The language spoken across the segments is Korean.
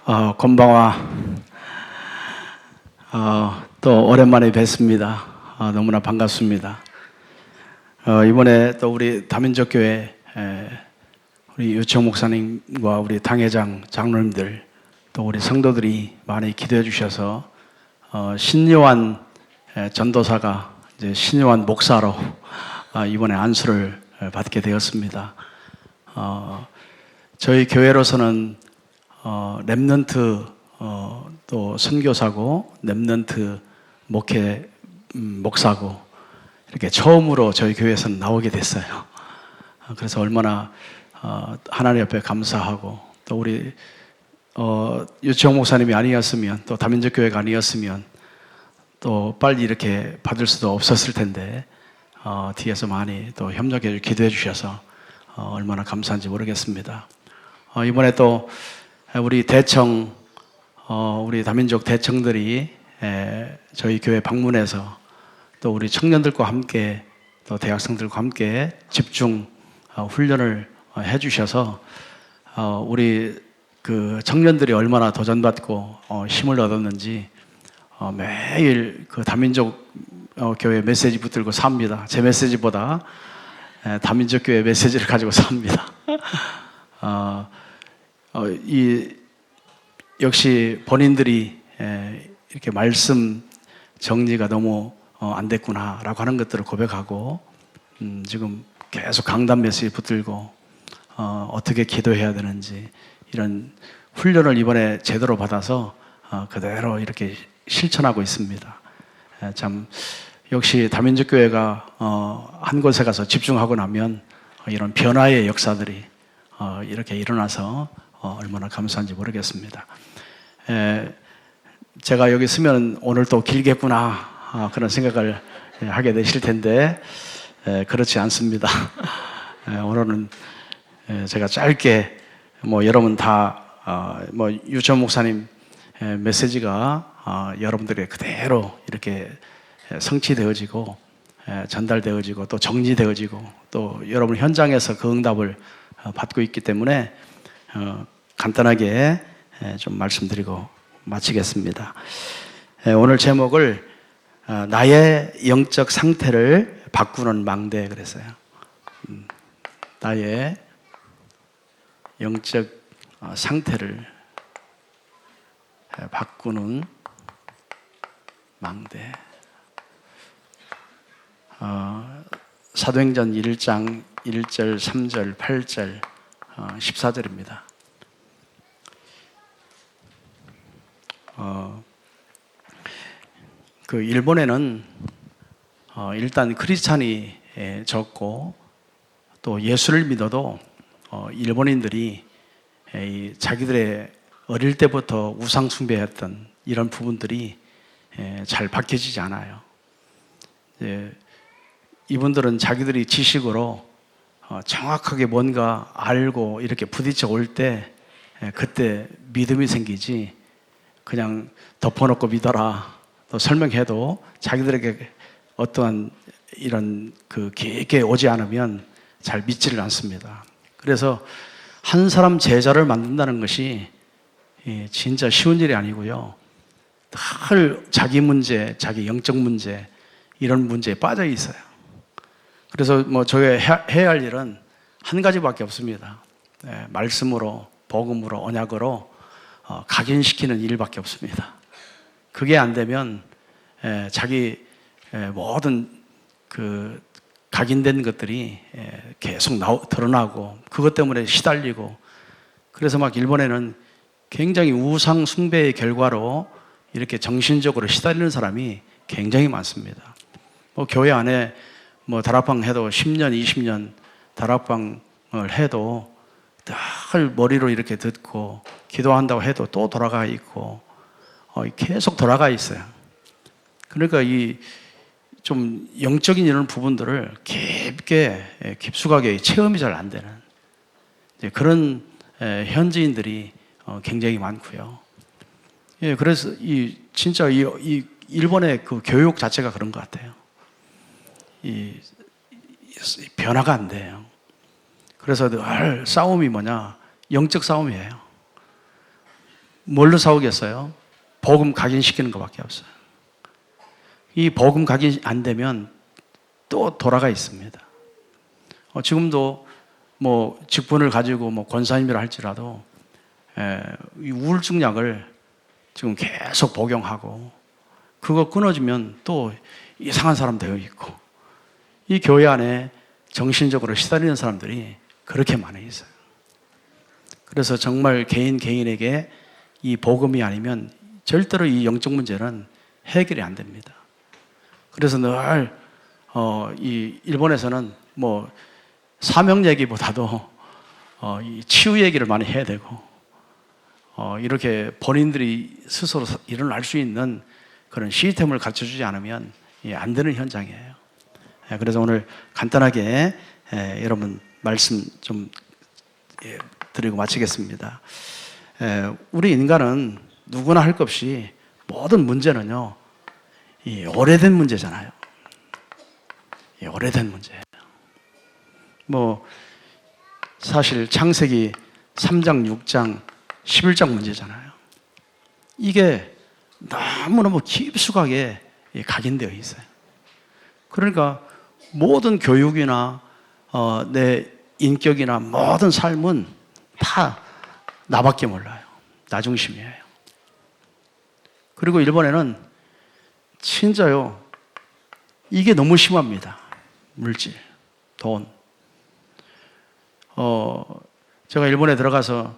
건방와. 또 오랜만에 뵙습니다. 너무나 반갑습니다. 이번에 또 우리 다민족 교회 우리 유청 목사님과 우리 당회장 장로님들 또 우리 성도들이 많이 기도해 주셔서 신요한 전도사가 이제 신요한 목사로 이번에 안수를 받게 되었습니다. 저희 교회로서는 렘넌트 또 선교사고 렘넌트 목회 목사고 이렇게 처음으로 저희 교회에서는 나오게 됐어요. 그래서 얼마나 하나님 옆에 감사하고 또 우리 유치홍 목사님이 아니었으면 또 다민족 교회가 아니었으면 또 빨리 이렇게 받을 수도 없었을 텐데 뒤에서 많이 또 협력해 기도해 주셔서 얼마나 감사한지 모르겠습니다. 이번에 또 우리 대청 우리 다민족 대청들이 저희 교회 방문해서 또 우리 청년들과 함께 또 대학생들과 함께 집중 훈련을 해주셔서 우리 그 청년들이 얼마나 도전받고 힘을 얻었는지 매일 그 다민족 교회 메시지 붙들고 삽니다. 제 메시지보다 다민족 교회 메시지를 가지고 삽니다. 역시 본인들이 이렇게 말씀 정리가 너무 안 됐구나라고 하는 것들을 고백하고 지금 계속 강단 메시지 붙들고 어떻게 기도해야 되는지 이런 훈련을 이번에 제대로 받아서 그대로 이렇게 실천하고 있습니다. 참 역시 다민족 교회가 한 곳에 가서 집중하고 나면 이런 변화의 역사들이 이렇게 일어나서 얼마나 감사한지 모르겠습니다. 제가 여기 있으면 오늘 또 길겠구나 그런 생각을 하게 되실 텐데 그렇지 않습니다. 오늘은 제가 짧게 여러분 다 유천 목사님 메시지가 여러분들에게 그대로 이렇게 성취되어지고 전달되어지고 또 정리되어지고 또 여러분 현장에서 그 응답을 받고 있기 때문에 간단하게 좀 말씀드리고 마치겠습니다. 오늘 제목을 나의 영적 상태를 바꾸는 망대 그랬어요. 나의 영적 상태를 바꾸는 망대. 사도행전 1장 1절, 3절, 8절, 14절입니다. 그 일본에는 일단 크리스찬이 적고 또 예수를 믿어도 일본인들이 자기들의 어릴 때부터 우상 숭배했던 이런 부분들이 잘 바뀌어지지 않아요. 이분들은 자기들이 지식으로 정확하게 뭔가 알고 이렇게 부딪혀 올 때 그때 믿음이 생기지 그냥 덮어놓고 믿어라 또 설명해도 자기들에게 어떠한 이런 그 깊게 오지 않으면 잘 믿지를 않습니다. 그래서 한 사람 제자를 만든다는 것이 진짜 쉬운 일이 아니고요. 늘 자기 문제, 자기 영적 문제 이런 문제에 빠져 있어요. 그래서 저희가 해야 할 일은 한 가지밖에 없습니다. 말씀으로, 복음으로, 언약으로 각인시키는 일밖에 없습니다. 그게 안 되면 자기 모든 그 각인된 것들이 계속 드러나고 그것 때문에 시달리고 그래서 일본에는 굉장히 우상 숭배의 결과로 이렇게 정신적으로 시달리는 사람이 굉장히 많습니다. 교회 안에 다락방 해도 10년, 20년 다락방을 해도 늘 머리로 이렇게 듣고 기도한다고 해도 또 돌아가 있고 계속 돌아가 있어요. 그러니까 이 좀 영적인 이런 부분들을 깊숙하게 체험이 잘 안 되는 그런 현지인들이 굉장히 많고요. 그래서 진짜 이 일본의 그 교육 자체가 그런 것 같아요. 변화가 안 돼요. 그래서 늘 싸움이 뭐냐? 영적 싸움이에요. 뭘로 싸우겠어요? 복음 각인시키는 것밖에 없어요. 이 복음 각인 안 되면 또 돌아가 있습니다. 지금도 뭐 직분을 가지고 뭐 권사님이라 할지라도 이 우울증 약을 지금 계속 복용하고 그거 끊어지면 또 이상한 사람 되어 있고 이 교회 안에 정신적으로 시달리는 사람들이 그렇게 많이 있어요. 그래서 정말 개인에게 이 복음이 아니면 절대로 이 영적 문제는 해결이 안 됩니다. 그래서 늘 이 일본에서는 뭐 사명 얘기보다도 이 치유 얘기를 많이 해야 되고 이렇게 본인들이 스스로 일어날 수 있는 그런 시스템을 갖춰주지 않으면 안 되는 현장이에요. 그래서 오늘 간단하게 여러분 말씀 좀 드리고 마치겠습니다. 우리 인간은 누구나 할 것 없이 모든 문제는요, 이 오래된 문제잖아요. 이 오래된 문제예요. 뭐 사실 창세기 3장, 6장, 11장 문제잖아요. 이게 너무너무 깊숙하게 각인되어 있어요. 그러니까 모든 교육이나 내 인격이나 모든 삶은 다 나밖에 몰라요. 나 중심이에요. 그리고 일본에는 진짜요, 이게 너무 심합니다. 물질, 돈. 제가 일본에 들어가서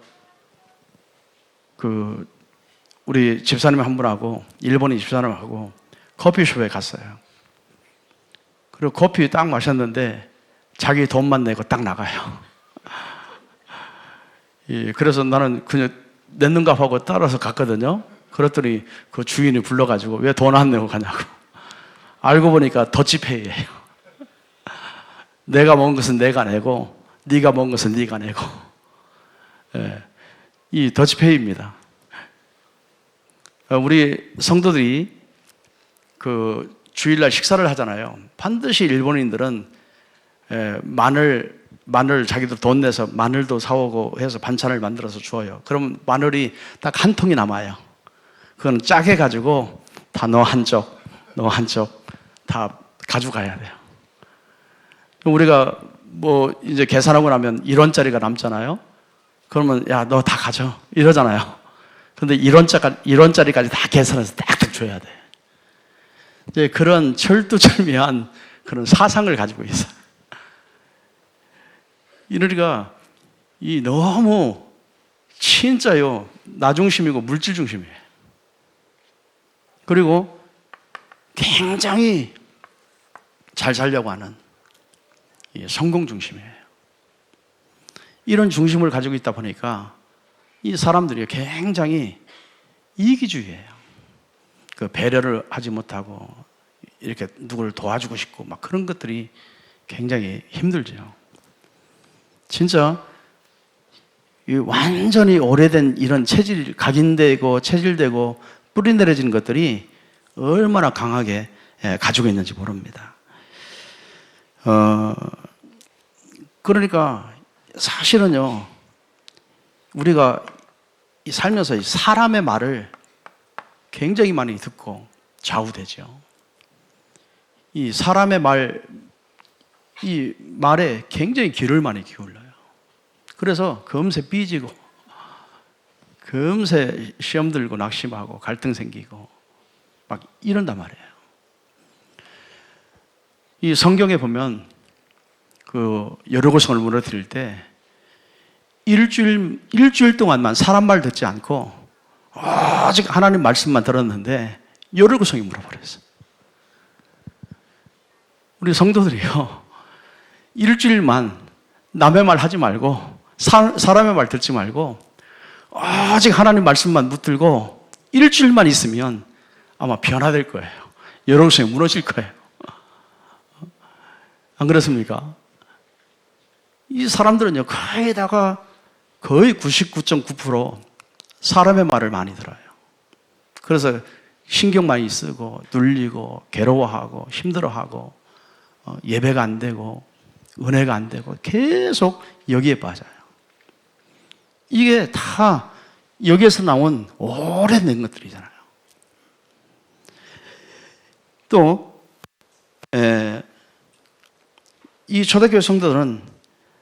우리 집사님 한 분하고 일본인 집사님하고 커피숍에 갔어요. 그리고 커피 딱 마셨는데 자기 돈만 내고 딱 나가요. 그래서 나는 그냥 냈는가 하고 따라서 갔거든요. 그랬더니 그 주인이 불러가지고 왜 돈 안 내고 가냐고. 알고 보니까 더치페이예요. 내가 먹은 것은 내가 내고 네가 먹은 것은 네가 내고. 이 더치페이입니다. 우리 성도들이 그 주일날 식사를 하잖아요. 반드시 일본인들은 마늘 자기들 돈 내서 마늘도 사오고 해서 반찬을 만들어서 주어요. 그럼 마늘이 딱 한 통이 남아요. 그건 짜게 가지고 다 너 한쪽 다 가져가야 돼요. 우리가 뭐 이제 계산하고 나면 1원짜리가 남잖아요. 그러면 야, 너 다 가져 이러잖아요. 근데 1원짜리까지 다 계산해서 딱딱 줘야 돼. 이제 그런 철두철미한 그런 사상을 가지고 있어요. 이러니까 이 너무 진짜요, 나 중심이고 물질 중심이에요. 그리고 굉장히 잘 살려고 하는 성공 중심이에요. 이런 중심을 가지고 있다 보니까 이 사람들이 굉장히 이기주의예요. 그 배려를 하지 못하고 이렇게 누구를 도와주고 싶고 막 그런 것들이 굉장히 힘들죠. 진짜 완전히 오래된 이런 각인되고 체질되고 뿌리 내려진 것들이 얼마나 강하게 가지고 있는지 모릅니다. 그러니까 사실은요, 우리가 살면서 사람의 말을 굉장히 많이 듣고 좌우되죠. 이 사람의 이 말에 굉장히 귀를 많이 기울여요. 그래서 금세 삐지고, 금세 시험 들고 낙심하고 갈등 생기고 막 이런단 말이에요. 이 성경에 보면 그 여리고성을 무너뜨릴 때 일주일 동안만 사람 말 듣지 않고 오직 하나님 말씀만 들었는데 여리고성이 물어버렸어요. 우리 성도들이요, 일주일만 남의 말 하지 말고 사람의 말 듣지 말고 오직 하나님 말씀만 붙들고 일주일만 있으면 아마 변화될 거예요. 여리고성이 무너질 거예요. 안 그렇습니까? 이 사람들은요, 거의 99.9% 사람의 말을 많이 들어요. 그래서 신경 많이 쓰고 눌리고 괴로워하고 힘들어하고 예배가 안 되고 은혜가 안 되고 계속 여기에 빠져요. 이게 다 여기에서 나온 오래된 것들이잖아요. 또, 이 초대교회 성도들은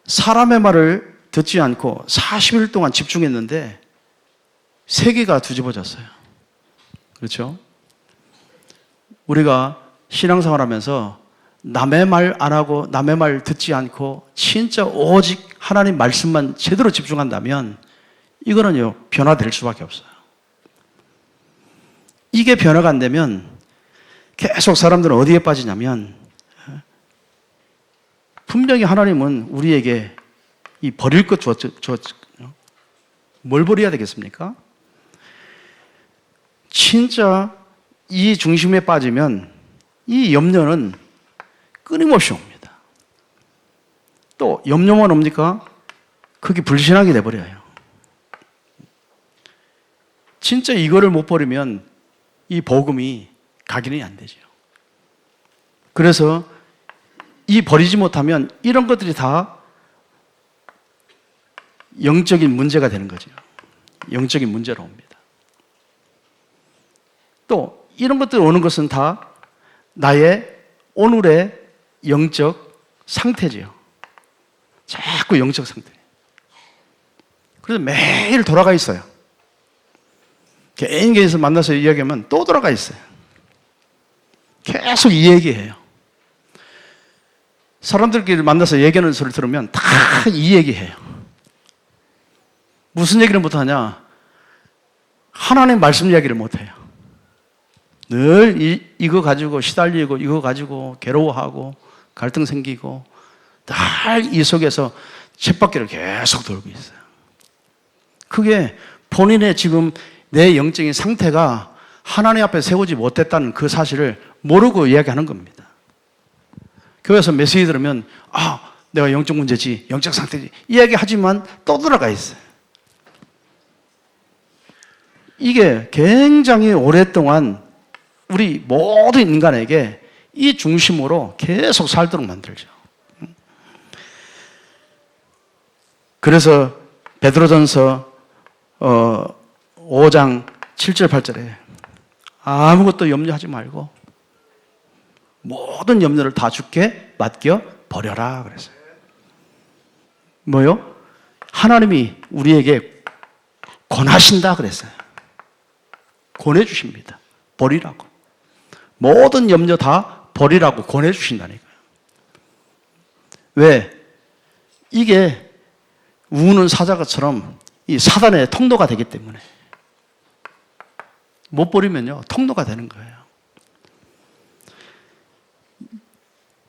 사람의 말을 듣지 않고 40일 동안 집중했는데 세계가 뒤집어졌어요. 그렇죠? 우리가 신앙생활 하면서 남의 말 안 하고 남의 말 듣지 않고 진짜 오직 하나님 말씀만 제대로 집중한다면 이거는요, 변화될 수밖에 없어요. 이게 변화가 안 되면 계속 사람들은 어디에 빠지냐면 분명히 하나님은 우리에게 이 버릴 것 뭘 버려야 되겠습니까? 진짜 이 중심에 빠지면 이 염려는 끊임없이 옵니다. 또 염려만 옵니까? 그게 불신하게 돼버려요. 진짜 이거를 못 버리면 이 복음이 각인이 안 되죠. 그래서 이 버리지 못하면 이런 것들이 다 영적인 문제가 되는 거죠. 영적인 문제로 옵니다. 또 이런 것들이 오는 것은 다 나의 오늘의 영적 상태지요. 자꾸 영적 상태. 그래서 매일 돌아가 있어요. 개인에서 만나서 이야기하면 또 돌아가 있어요. 계속 이 얘기해요. 사람들끼리 만나서 얘기하는 소리를 들으면 다 이 얘기해요. 무슨 얘기를 못하냐? 하나님 말씀 이야기를 못해요. 늘 이거 가지고 시달리고 이거 가지고 괴로워하고 갈등 생기고 늘 이 속에서 쳇바퀴를 계속 돌고 있어요. 그게 본인의 지금 내 영적인 상태가 하나님 앞에 세우지 못했다는 그 사실을 모르고 이야기하는 겁니다. 교회에서 메시지 들으면 내가 영적 문제지, 영적 상태지 이야기하지만 또 돌아가 있어요. 이게 굉장히 오랫동안 우리 모든 인간에게 이 중심으로 계속 살도록 만들죠. 그래서 베드로전서 5장 7절 8절에 아무것도 염려하지 말고 모든 염려를 다 주께 맡겨 버려라 그랬어요. 뭐요? 하나님이 우리에게 권하신다 그랬어요. 권해주십니다. 버리라고. 모든 염려 다 버리라고 권해주신다니까요. 왜? 이게 우는 사자처럼 이 사단의 통로가 되기 때문에 못 버리면요 통로가 되는 거예요.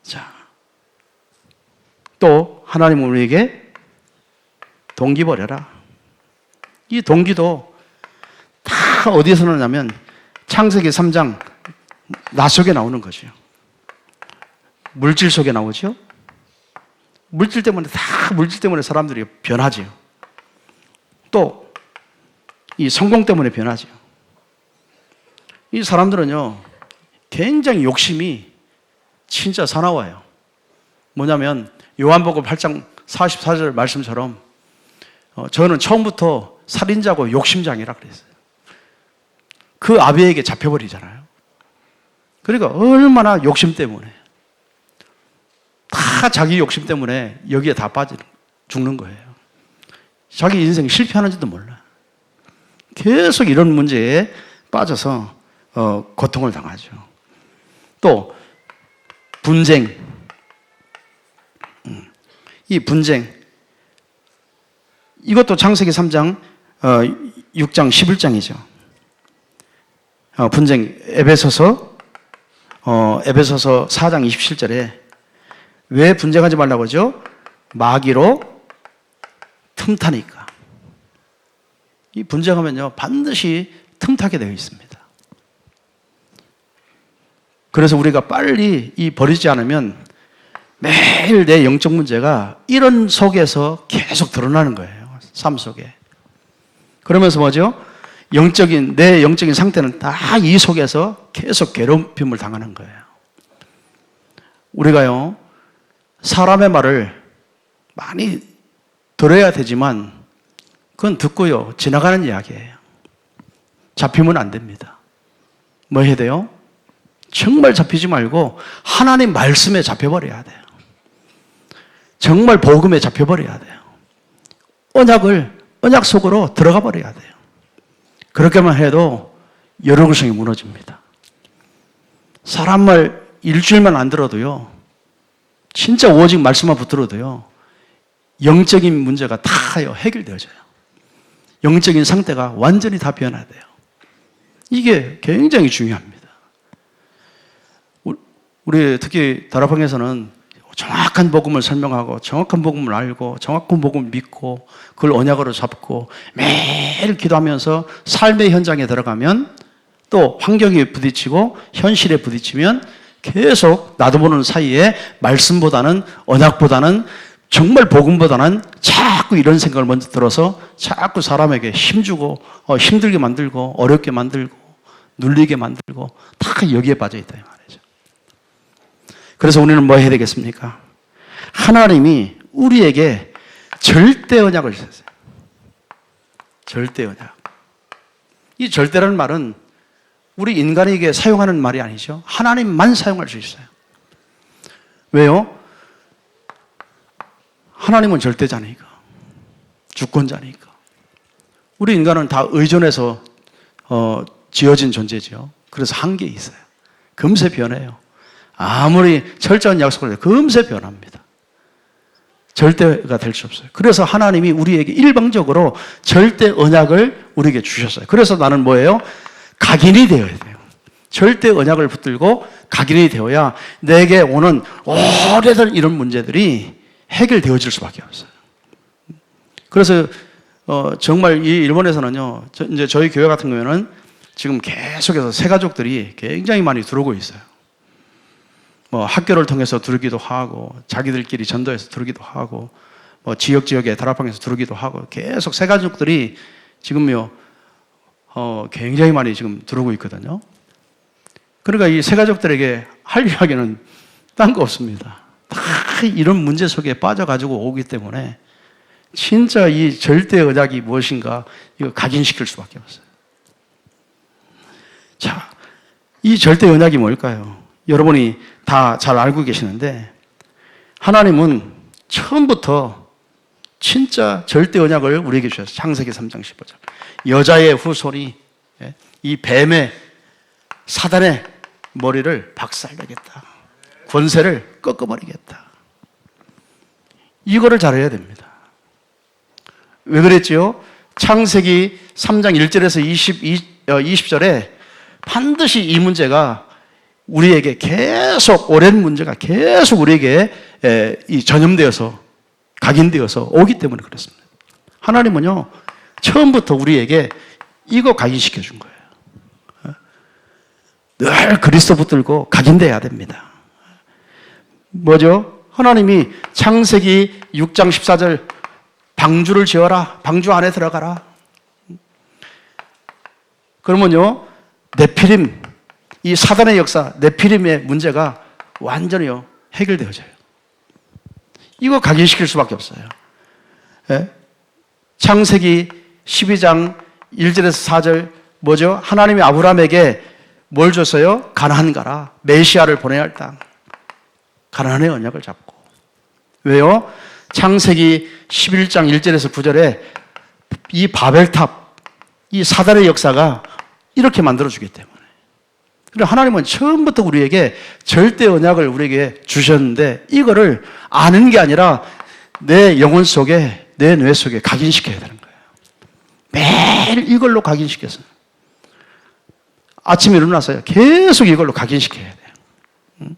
자, 또 하나님은 우리에게 동기 버려라. 이 동기도 다 어디에서 나오냐면 창세기 3장 나 속에 나오는 거죠. 물질 속에 나오죠. 물질 때문에 사람들이 변하죠. 또 이 성공 때문에 변하죠. 이 사람들은요 굉장히 욕심이 진짜 사나워요. 뭐냐면 요한복음 8장 44절 말씀처럼 저는 처음부터 살인자고 욕심장이라 그랬어요. 그 아비에게 잡혀버리잖아요. 그러니까 얼마나 욕심 때문에 다 자기 욕심 때문에 여기에 다 죽는 거예요. 자기 인생 실패하는지도 몰라. 계속 이런 문제에 빠져서 고통을 당하죠. 또 분쟁. 이 분쟁. 이것도 창세기 3장 6장 11장이죠. 분쟁 에베소서 4장 27절에 왜 분쟁하지 말라고 하죠? 마귀로 틈타니까. 이 분쟁하면요 반드시 틈타게 되어 있습니다. 그래서 우리가 빨리 이 버리지 않으면 매일 내 영적 문제가 이런 속에서 계속 드러나는 거예요. 삶 속에. 그러면서 뭐죠? 내 영적인 상태는 다 이 속에서 계속 괴롭힘을 당하는 거예요. 우리가요 사람의 말을 많이 들어야 되지만 그건 듣고요, 지나가는 이야기예요. 잡히면 안 됩니다. 뭐 해야 돼요? 정말 잡히지 말고 하나님 말씀에 잡혀버려야 돼요. 정말 복음에 잡혀버려야 돼요. 언약 속으로 들어가 버려야 돼요. 그렇게만 해도 여러구성이 무너집니다. 사람 말 일주일만 안 들어도요, 진짜 오직 말씀만 붙들어도요, 영적인 문제가 다 해결되어져요. 영적인 상태가 완전히 다 변화돼요. 이게 굉장히 중요합니다. 우리 특히 다락방에서는 정확한 복음을 설명하고 정확한 복음을 알고 정확한 복음을 믿고 그걸 언약으로 잡고 매일 기도하면서 삶의 현장에 들어가면 또 환경에 부딪히고 현실에 부딪히면 계속 나도 모르는 사이에 말씀보다는 언약보다는 정말 복음보다는 자꾸 이런 생각을 먼저 들어서 자꾸 사람에게 힘주고 힘들게 만들고 어렵게 만들고 눌리게 만들고 다 여기에 빠져 있다 이 말이죠. 그래서 우리는 뭐 해야 되겠습니까? 하나님이 우리에게 절대 언약을 주셨어요. 절대 언약. 이 절대라는 말은 우리 인간에게 사용하는 말이 아니죠. 하나님만 사용할 수 있어요. 왜요? 하나님은 절대자니까. 주권자니까. 우리 인간은 다 의존해서 지어진 존재죠. 그래서 한계 있어요. 금세 변해요. 아무리 철저한 약속을 해도 금세 변합니다. 절대가 될 수 없어요. 그래서 하나님이 우리에게 일방적으로 절대 언약을 우리에게 주셨어요. 그래서 나는 뭐예요? 각인이 되어야 돼요. 절대 언약을 붙들고 각인이 되어야 내게 오는 오래된 이런 문제들이 해결되어질 수밖에 없어요. 그래서 정말 이 일본에서는요, 이제 저희 교회 같은 경우에는 지금 계속해서 새가족들이 굉장히 많이 들어오고 있어요. 뭐 학교를 통해서 들기도 하고 자기들끼리 전도해서 들기도 하고 뭐 지역에 다락방에서 들기도 하고 계속 새가족들이 지금요 굉장히 많이 지금 들어오고 있거든요. 그러니까 이 새가족들에게 할 이야기는 딴 거 없습니다. 다 이런 문제 속에 빠져가지고 오기 때문에 진짜 이 절대 언약이 무엇인가 이거 각인시킬 수밖에 없어요. 자, 이 절대 언약이 뭘까요? 여러분이 다 잘 알고 계시는데 하나님은 처음부터 진짜 절대 언약을 우리에게 주셨어요. 창세기 3장 15절. 여자의 후손이 이 뱀의 사단의 머리를 박살내겠다. 권세를 꺾어버리겠다. 이거를 잘해야 됩니다. 왜 그랬지요? 창세기 3장 1절에서 20절에 반드시 이 문제가 우리에게 계속 오랜 문제가 계속 우리에게 전염되어서 각인되어서 오기 때문에 그렇습니다. 하나님은요 처음부터 우리에게 이거 각인시켜 준 거예요. 늘 그리스도 붙들고 각인돼야 됩니다. 뭐죠? 하나님이 창세기 6장 14절 방주를 지어라. 방주 안에 들어가라. 그러면요 네피림, 이 사단의 역사, 네피림의 문제가 완전히요 해결되어져요. 이거 각인시킬 수밖에 없어요. 예? 창세기 12장 1절에서 4절 뭐죠? 하나님이 아브라함에게 뭘 줬어요? 가나안 가라. 메시아를 보내야 할 땅. 가나안의 언약을 잡고. 왜요? 창세기 11장 1절에서 9절에 이 바벨탑, 이 사단의 역사가 이렇게 만들어주기 때문에. 그래서 하나님은 처음부터 우리에게 절대 언약을 우리에게 주셨는데 이거를 아는 게 아니라 내 영혼 속에, 내 뇌 속에 각인시켜야 되는 거예요. 매일 이걸로 각인시켜서 아침에 일어나서요 계속 이걸로 각인시켜야 돼요.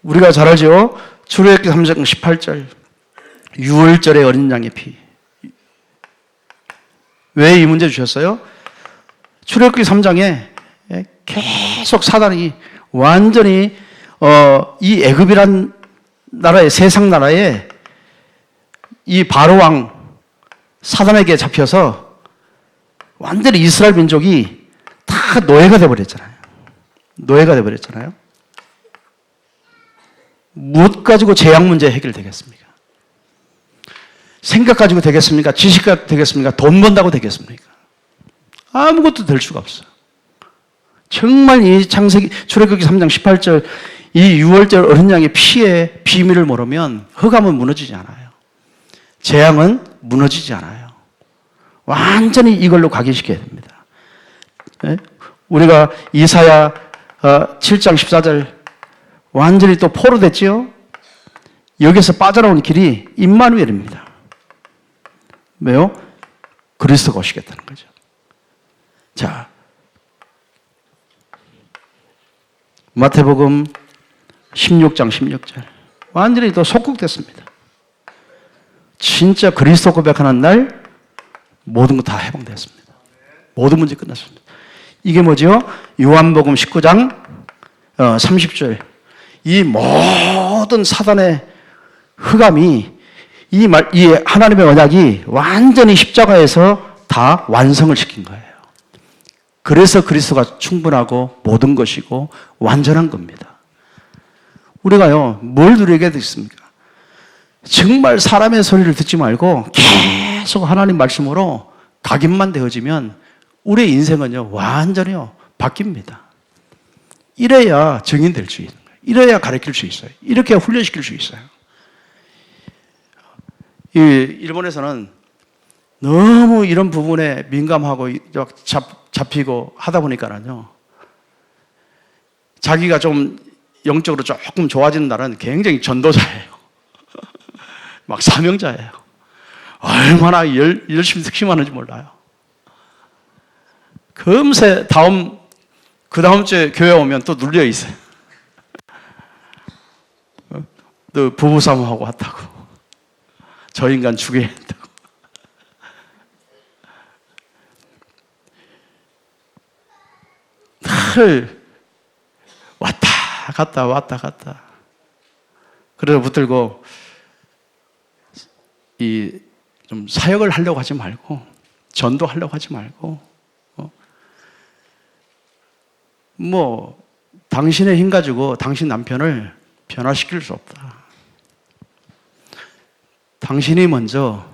우리가 잘 알죠? 출애굽기 3장 18절 유월절의 어린 양의 피. 왜 이 문제 주셨어요? 출애굽기 3장에 계속 사단이 완전히 이 애굽이란 나라의 세상 나라에 이 바로 왕 사단에게 잡혀서 완전히 이스라엘 민족이 다 노예가 되어버렸잖아요. 노예가 되어버렸잖아요. 무엇 가지고 재앙 문제 해결되겠습니까? 생각 가지고 되겠습니까? 지식 가지고 되겠습니까? 돈 번다고 되겠습니까? 아무것도 될 수가 없어요. 정말 이 창세기 출애굽기 3장 18절 이 6월절 어린 양의 피의 비밀을 모르면 흑암은 무너지지 않아요. 재앙은 무너지지 않아요. 완전히 이걸로 각인시켜야 됩니다. 우리가 이사야 7장 14절 완전히 또 포로됐지요? 여기서 빠져나오는 길이 임마누엘입니다. 왜요? 그리스도가 오시겠다는 거죠. 자, 마태복음 16장 16절 완전히 또 속국됐습니다. 진짜 그리스도 고백하는 날 모든 거 다 해방되었습니다. 모든 문제 끝났습니다. 이게 뭐죠? 요한복음 19장 30절 이 모든 사단의 흑암이 이 하나님의 언약이 완전히 십자가에서 다 완성을 시킨 거예요. 그래서 그리스도가 충분하고 모든 것이고 완전한 겁니다. 우리가요, 뭘 누리게 됐습니까? 정말 사람의 소리를 듣지 말고 계속 하나님 말씀으로 각인만 되어지면 우리의 인생은요, 완전히요, 바뀝니다. 이래야 증인될 수 있는 거예요. 이래야 가르칠 수 있어요. 이렇게 훈련시킬 수 있어요. 이 일본에서는 너무 이런 부분에 민감하고 잡히고 하다 보니까는요, 자기가 좀 영적으로 조금 좋아지는 날은 굉장히 전도자예요. 막 사명자예요. 얼마나 열심히 특심하는지 몰라요. 금세 그 다음 주에 교회 오면 또 눌려 있어요. 또 부부싸움하고 왔다고. 저 인간 죽여야 한다고. 늘 왔다 갔다. 그래서 붙들고 좀 사역을 하려고 하지 말고 전도하려고 하지 말고 당신의 힘 가지고 당신 남편을 변화시킬 수 없다. 당신이 먼저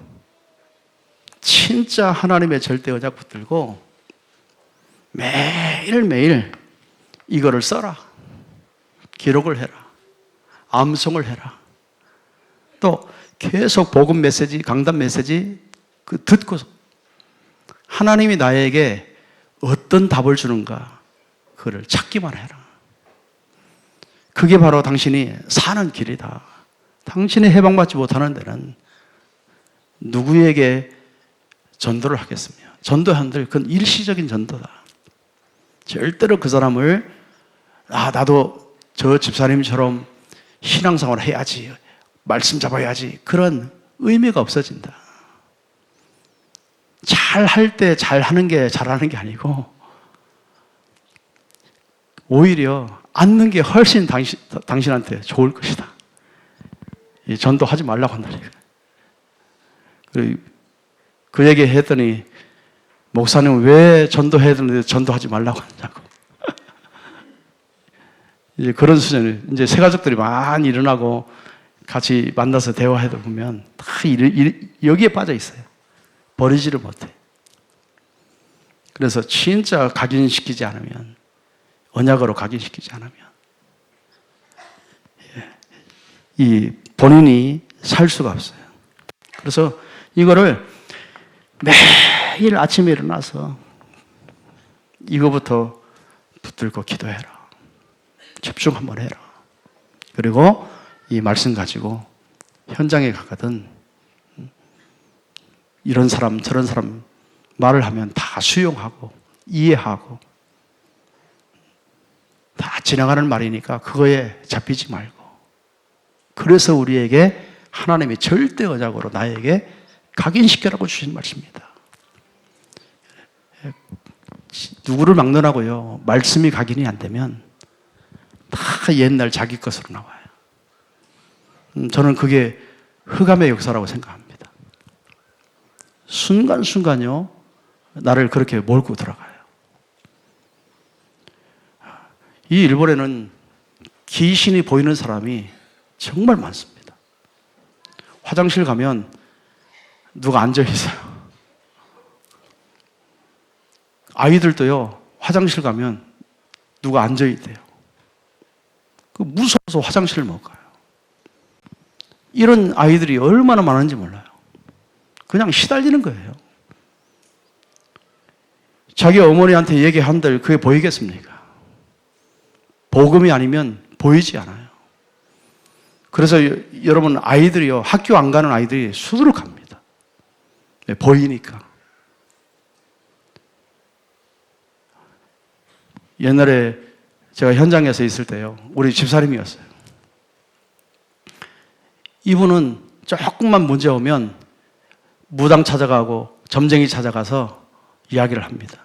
진짜 하나님의 절대 언약 붙들고 매일매일 이거를 써라. 기록을 해라. 암송을 해라. 또 계속 복음 메시지, 강단 메시지 듣고 하나님이 나에게 어떤 답을 주는가 그걸 찾기만 해라. 그게 바로 당신이 사는 길이다. 당신이 해방받지 못하는 데는 누구에게 전도를 하겠으며 전도한들 그건 일시적인 전도다. 절대로 그 사람을 나도 저 집사님처럼 신앙생활을 해야지 말씀 잡아야지 그런 의미가 없어진다. 잘할 때 잘하는 게 잘하는 게 아니고 오히려 앉는 게 훨씬 당신한테 좋을 것이다. 전도하지 말라고 한다니까. 그 얘기 했더니 목사님 왜 전도해야 되는데 전도하지 말라고 하냐고. 이제 그런 수준에 이제 새 가족들이 많이 일어나고 같이 만나서 대화해도 보면 다 여기에 빠져 있어요. 버리지를 못해. 그래서 진짜 각인시키지 않으면 언약으로 각인시키지 않으면 이 본인이 살 수가 없어요. 그래서 이거를 매일 아침에 일어나서 이거부터 붙들고 기도해라. 집중 한번 해라. 그리고 이 말씀 가지고 현장에 가거든 이런 사람 저런 사람 말을 하면 다 수용하고 이해하고 다 지나가는 말이니까 그거에 잡히지 말고 그래서 우리에게 하나님이 절대 언약으로 나에게 각인시켜라고 주신 말씀입니다. 누구를 막론하고요 말씀이 각인이 안 되면 다 옛날 자기 것으로 나와요. 저는 그게 흑암의 역사라고 생각합니다. 순간순간요 나를 그렇게 몰고 들어가요. 이 일본에는 귀신이 보이는 사람이 정말 많습니다. 화장실 가면 누가 앉아 있어요. 아이들도요, 화장실 가면 누가 앉아 있대요. 무서워서 화장실을 못 가요. 이런 아이들이 얼마나 많은지 몰라요. 그냥 시달리는 거예요. 자기 어머니한테 얘기한들 그게 보이겠습니까? 복음이 아니면 보이지 않아요. 그래서 여러분 아이들이요, 학교 안 가는 아이들이 수두룩합니다. 보이니까. 옛날에 제가 현장에서 있을 때요, 우리 집사람이었어요. 이분은 조금만 문제 오면 무당 찾아가고 점쟁이 찾아가서 이야기를 합니다.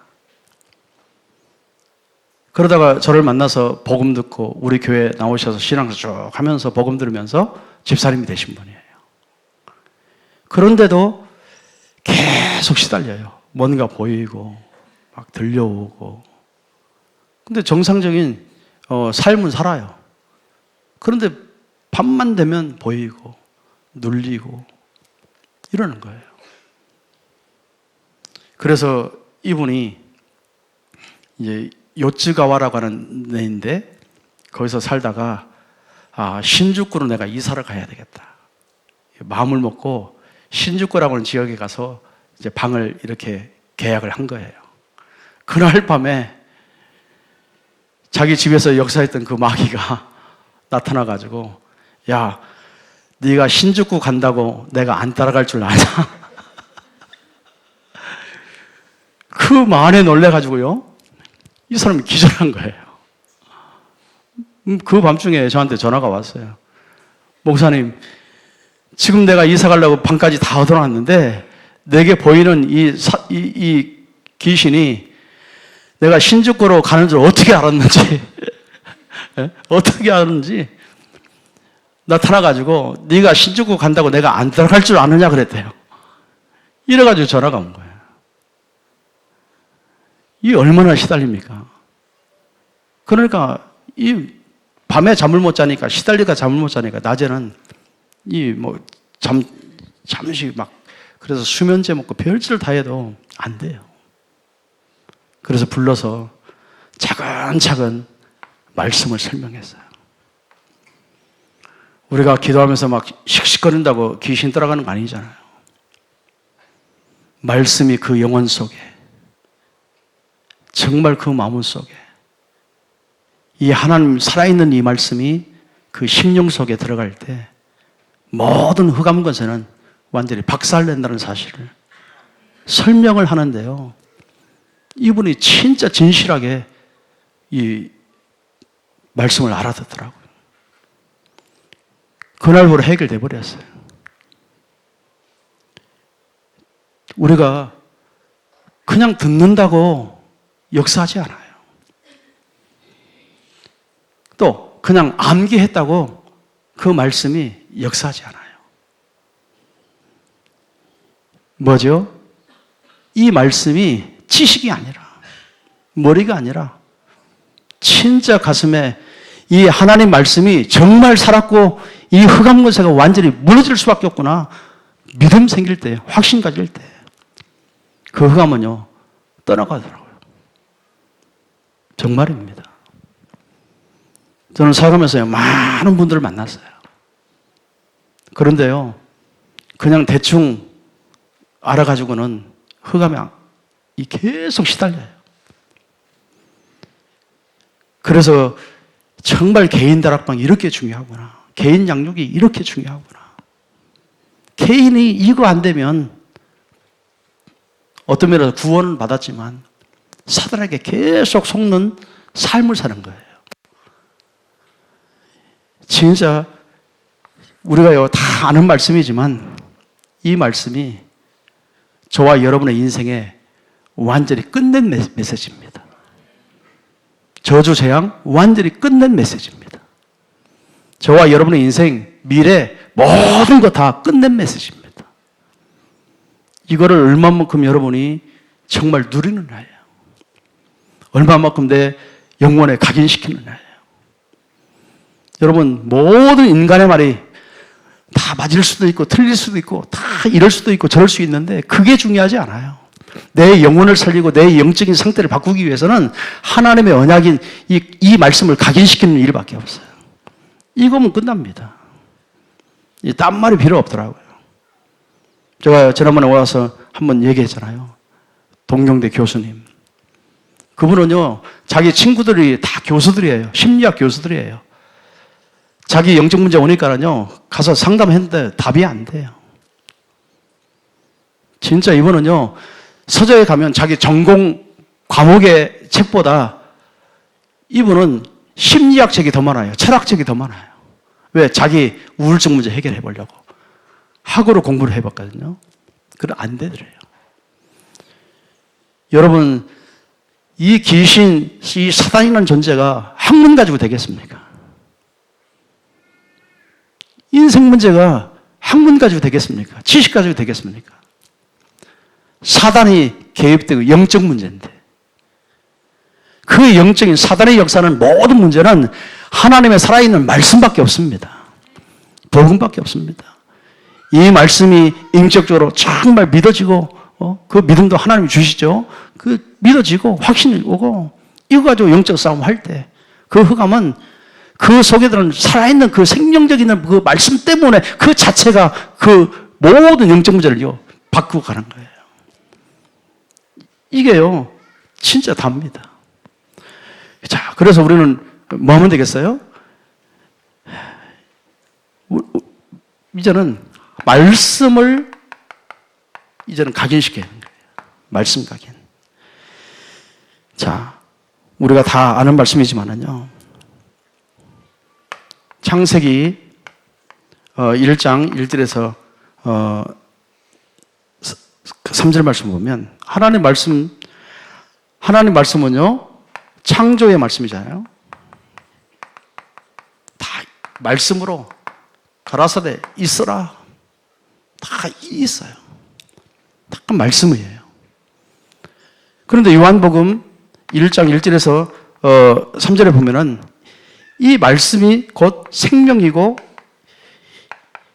그러다가 저를 만나서 복음 듣고 우리 교회 나오셔서 신앙서 쭉 하면서 복음 들으면서 집사람이 되신 분이에요. 그런데도 계속 시달려요. 뭔가 보이고 막 들려오고. 근데 정상적인 삶은 살아요. 그런데 밤만 되면 보이고 눌리고 이러는 거예요. 그래서 이분이 이제 요츠가와라고 하는 데인데 거기서 살다가 신주쿠로 내가 이사를 가야 되겠다. 마음을 먹고 신주쿠라고 하는 지역에 가서 이제 방을 이렇게 계약을 한 거예요. 그날 밤에 자기 집에서 역사했던 그 마귀가 나타나가지고, 야, 네가 신주쿠 간다고 내가 안 따라갈 줄 아냐? 그 말에 놀래가지고요, 이 사람이 기절한 거예요. 그 밤중에 저한테 전화가 왔어요. 목사님, 지금 내가 이사 가려고 방까지 다 얻어놨는데 내게 보이는 이 귀신이 내가 신주쿠로 가는 줄 어떻게 알았는지 어떻게 알았는지 나타나가지고 네가 신주쿠 간다고 내가 안 들어갈 줄 아느냐 그랬대요. 이래가지고 전화가 온 거예요. 이 얼마나 시달립니까? 그러니까 이 밤에 잠을 못 자니까, 시달리다 잠을 못 자니까 낮에는 잠시 막, 그래서 수면제 먹고 별짓을 다 해도 안 돼요. 그래서 불러서 차근차근 말씀을 설명했어요. 우리가 기도하면서 막 씩씩거린다고 귀신 따라가는 거 아니잖아요. 말씀이 그 영혼 속에, 정말 그 마음 속에, 이 하나님 살아있는 이 말씀이 그 심령 속에 들어갈 때 모든 흑암 권세는 완전히 박살낸다는 사실을 설명을 하는데요, 이분이 진짜 진실하게 이 말씀을 알아듣더라고요. 그날부로 해결돼 버렸어요. 우리가 그냥 듣는다고 역사하지 않아요. 또 그냥 암기했다고 그 말씀이 역사하지 않아요. 뭐죠? 이 말씀이 지식이 아니라, 머리가 아니라 진짜 가슴에 이 하나님 말씀이 정말 살았고 이 흑암 권세가 완전히 무너질 수밖에 없구나, 믿음 생길 때, 확신 가질 때 그 흑암은요 떠나가더라고요. 정말입니다. 저는 살아가면서 많은 분들을 만났어요. 그런데요, 그냥 대충 알아가지고는 흑암에 계속 시달려요. 그래서 정말 개인 다락방이 이렇게 중요하구나, 개인 양육이 이렇게 중요하구나. 개인이 이거 안 되면 어떤 면에서 구원을 받았지만 사단에게 계속 속는 삶을 사는 거예요. 진짜 우리가요 다 아는 말씀이지만 이 말씀이 저와 여러분의 인생에 완전히 끝낸 메시지입니다. 저주 재앙 완전히 끝낸 메시지입니다. 저와 여러분의 인생, 미래 모든 것 다 끝낸 메시지입니다. 이거를 얼마만큼 여러분이 정말 누리느냐예요. 얼마만큼 내 영혼에 각인시키느냐예요. 여러분, 모든 인간의 말이 다 맞을 수도 있고 틀릴 수도 있고 다 이럴 수도 있고 저럴 수 있는데 그게 중요하지 않아요. 내 영혼을 살리고 내 영적인 상태를 바꾸기 위해서는 하나님의 언약인 이 말씀을 각인시키는 일밖에 없어요. 이거면 끝납니다. 딴 말이 필요 없더라고요. 제가 지난번에 와서 한번 얘기했잖아요. 동경대 교수님. 그분은요, 자기 친구들이 다 교수들이에요. 심리학 교수들이에요. 자기 영적 문제 오니까는요, 가서 상담했는데 답이 안 돼요. 진짜 이분은요, 서적에 가면 자기 전공 과목의 책보다 이분은 심리학 책이 더 많아요. 철학 책이 더 많아요. 왜? 자기 우울증 문제 해결해 보려고. 학으로 공부를 해봤거든요. 그럼 안 되더래요. 여러분, 이 귀신, 이 사단이라는 존재가 학문 가지고 되겠습니까? 인생 문제가 학문 가지고 되겠습니까? 지식 가지고 되겠습니까? 사단이 개입되고 영적 문제인데 그 영적인 사단의 역사는 모든 문제는 하나님의 살아있는 말씀밖에 없습니다. 복음밖에 없습니다. 이 말씀이 인격적으로 정말 믿어지고 그 믿음도 하나님이 주시죠. 그 믿어지고 확신이 오고 이거 가지고 영적 싸움 할 때 그 흑암은 그 속에 들은 살아있는 그 생명적인 그 말씀 때문에 그 자체가 그 모든 영적 문제를 바꾸고 가는 거예요. 이게요, 진짜 답니다. 자, 그래서 우리는 뭐 하면 되겠어요? 이제는 말씀을 이제는 각인시켜야 하는 거예요. 말씀 각인. 자, 우리가 다 아는 말씀이지만은요, 창세기 1장 1절에서 3절 말씀 보면 하나님 말씀은요, 창조의 말씀이잖아요. 다 말씀으로 가라사대 있어라. 다 있어요. 다 말씀이에요. 그런데 요한복음 1장 1절에서 3절에 보면은 이 말씀이 곧 생명이고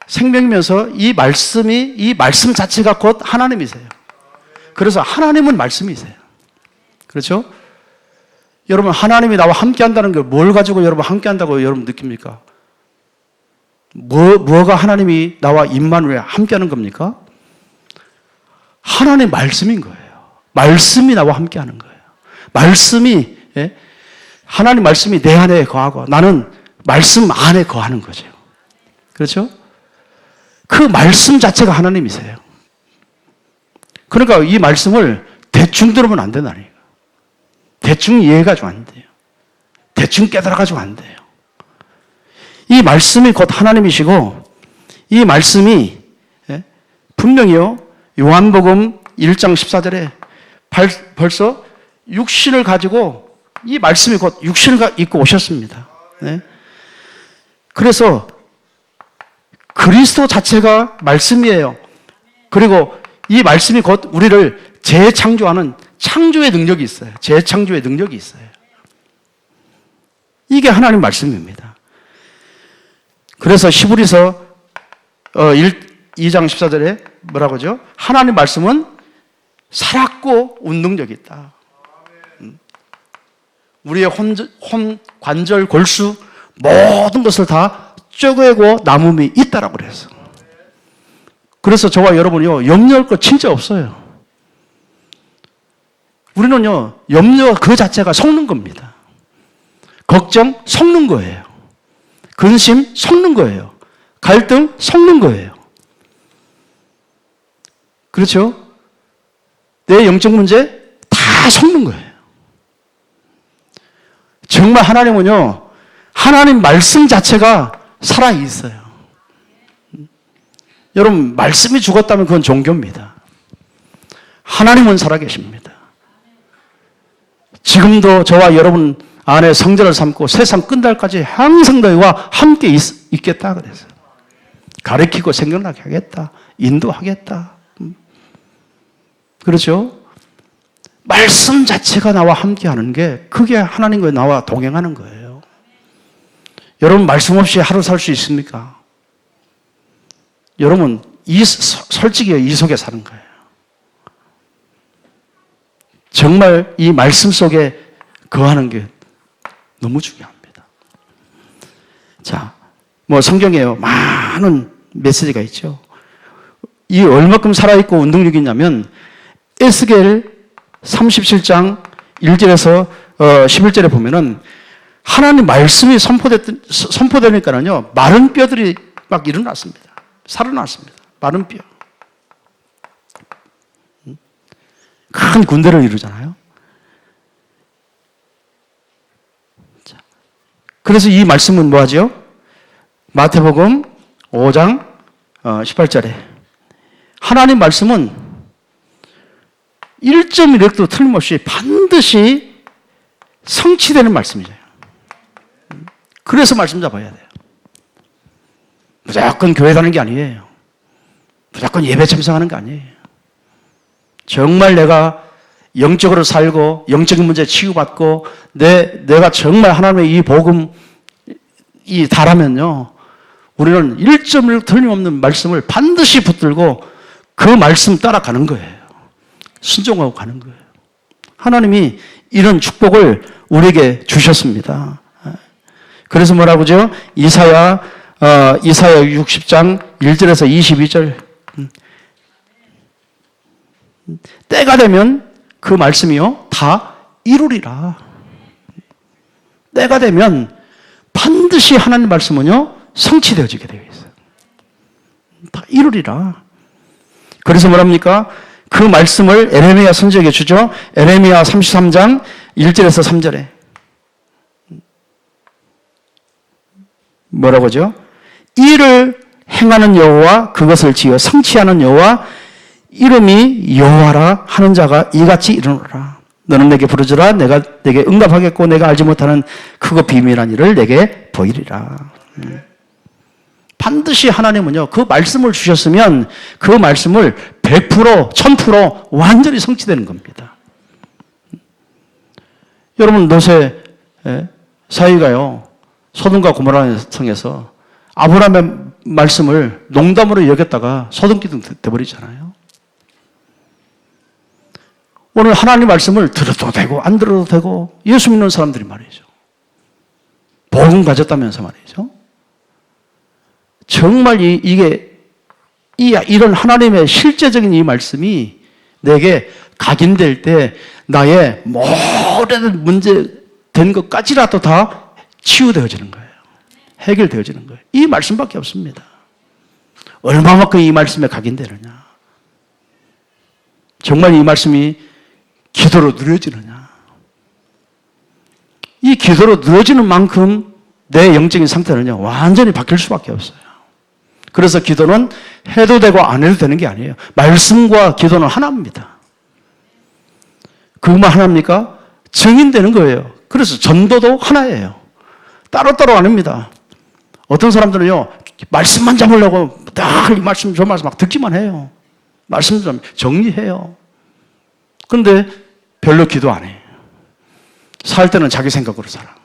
생명이면서 이 말씀 자체가 곧 하나님이세요. 그래서 하나님은 말씀이세요. 그렇죠? 여러분, 하나님이 나와 함께 한다는 걸 뭘 가지고 여러분 함께 한다고 여러분 느낍니까? 뭐가 하나님이 나와 임마누엘 함께 하는 겁니까? 하나님의 말씀인 거예요. 말씀이 나와 함께 하는 거예요. 말씀이, 하나님 말씀이 내 안에 거하고 나는 말씀 안에 거하는 거죠. 그렇죠? 그 말씀 자체가 하나님이세요. 그러니까 이 말씀을 대충 들으면 안 된다니까. 대충 이해가지고 안 돼요. 대충 깨달아가지고 안 돼요. 이 말씀이 곧 하나님이시고 이 말씀이 분명히요, 요한복음 1장 14절에 벌써 육신을 가지고 이 말씀이 곧 육신을 입고 오셨습니다. 그래서 그리스도 자체가 말씀이에요. 그리고 이 말씀이 곧 우리를 재창조하는 창조의 능력이 있어요. 재창조의 능력이 있어요. 이게 하나님 말씀입니다. 그래서 히브리서 2장 14절에 뭐라고 하죠? 하나님 말씀은 살았고 운능력이 있다. 우리의 혼, 관절, 골수 모든 것을 다 쪼개고 남음이 있다라고 그랬어. 그래서 저와 여러분이요, 염려할 거 진짜 없어요. 우리는요, 염려 그 자체가 속는 겁니다. 걱정 속는 거예요. 근심 속는 거예요. 갈등 속는 거예요. 그렇죠? 내 영적 문제 다 속는 거예요. 정말 하나님은요, 하나님 말씀 자체가 살아있어요. 여러분, 말씀이 죽었다면 그건 종교입니다. 하나님은 살아계십니다. 지금도 저와 여러분 안에 성전을 삼고 세상 끝날까지 항상 너희와 함께 있겠다 그래서 가르치고 생각나게 하겠다. 인도하겠다. 그렇죠? 말씀 자체가 나와 함께 하는 게 그게 하나님과 나와 동행하는 거예요. 여러분, 말씀 없이 하루 살 수 있습니까? 여러분, 솔직히 이 속에 사는 거예요. 정말 이 말씀 속에 거하는 게 너무 중요합니다. 자, 뭐 성경에요. 많은 메시지가 있죠. 이 얼마큼 살아있고 운동력이냐면 에스겔 37장 1절에서 11절에 보면은 하나님 말씀이 선포되니까는요, 마른 뼈들이 막 일어났습니다. 살아났습니다. 마른 뼈. 큰 군대를 이루잖아요. 자, 그래서 이 말씀은 뭐하죠? 마태복음 5장 18절에 하나님 말씀은 1.1획도 틀림없이 반드시 성취되는 말씀이죠. 그래서 말씀 잡아야 돼요. 무조건 교회 가는 게 아니에요. 무조건 예배 참석하는 게 아니에요. 정말 내가 영적으로 살고 영적인 문제 치유받고 내가 정말 하나님의 이 복음이 달하면요, 우리는 1.1 틀림없는 말씀을 반드시 붙들고 그 말씀 따라가는 거예요. 순종하고 가는 거예요. 하나님이 이런 축복을 우리에게 주셨습니다. 그래서 뭐라고 하죠? 이사야 60장 1절에서 22절. 때가 되면 그 말씀이요, 다 이루리라. 때가 되면 반드시 하나님 말씀은요, 성취되어지게 되어 있어요. 다 이루리라. 그래서 뭐랍니까? 그 말씀을 에레미야 선지자에게 주죠. 에레미야 33장 1절에서 3절에. 뭐라고 하죠? 이를 행하는 여호와, 그것을 지어 성취하는 여호와, 이름이 여호와라 하는 자가 이같이 이르노라. 너는 내게 부르짖으라. 내가 내게 응답하겠고 내가 알지 못하는 크고 비밀한 일을 내게 보이리라. 반드시 하나님은요, 그 말씀을 주셨으면 그 말씀을 100%, 1000% 완전히 성취되는 겁니다. 여러분, 노새 사위가요, 소돔과 고모라 성에서 아브라함의 말씀을 농담으로 여겼다가 소돔기둥 돼버리잖아요. 오늘 하나님 말씀을 들어도 되고 안 들어도 되고 예수 믿는 사람들이 말이죠. 복음 가졌다면서 말이죠. 정말 이런 하나님의 실제적인 이 말씀이 내게 각인될 때 나의 모든 문제된 것까지라도 다 치유되어지는 거예요. 해결되어지는 거예요. 이 말씀밖에 없습니다. 얼마만큼 이 말씀에 각인되느냐. 정말 이 말씀이 기도로 누려지느냐. 이 기도로 누려지는 만큼 내 영적인 상태는요, 완전히 바뀔 수밖에 없어요. 그래서 기도는 해도 되고 안 해도 되는 게 아니에요. 말씀과 기도는 하나입니다. 그것만 하나입니까? 증인되는 거예요. 그래서 전도도 하나예요. 따로따로 아닙니다. 어떤 사람들은요, 말씀만 잡으려고 딱 이 말씀, 저 말씀 막 듣기만 해요. 말씀 좀 정리해요. 근데 별로 기도 안 해요. 살 때는 자기 생각으로 살아.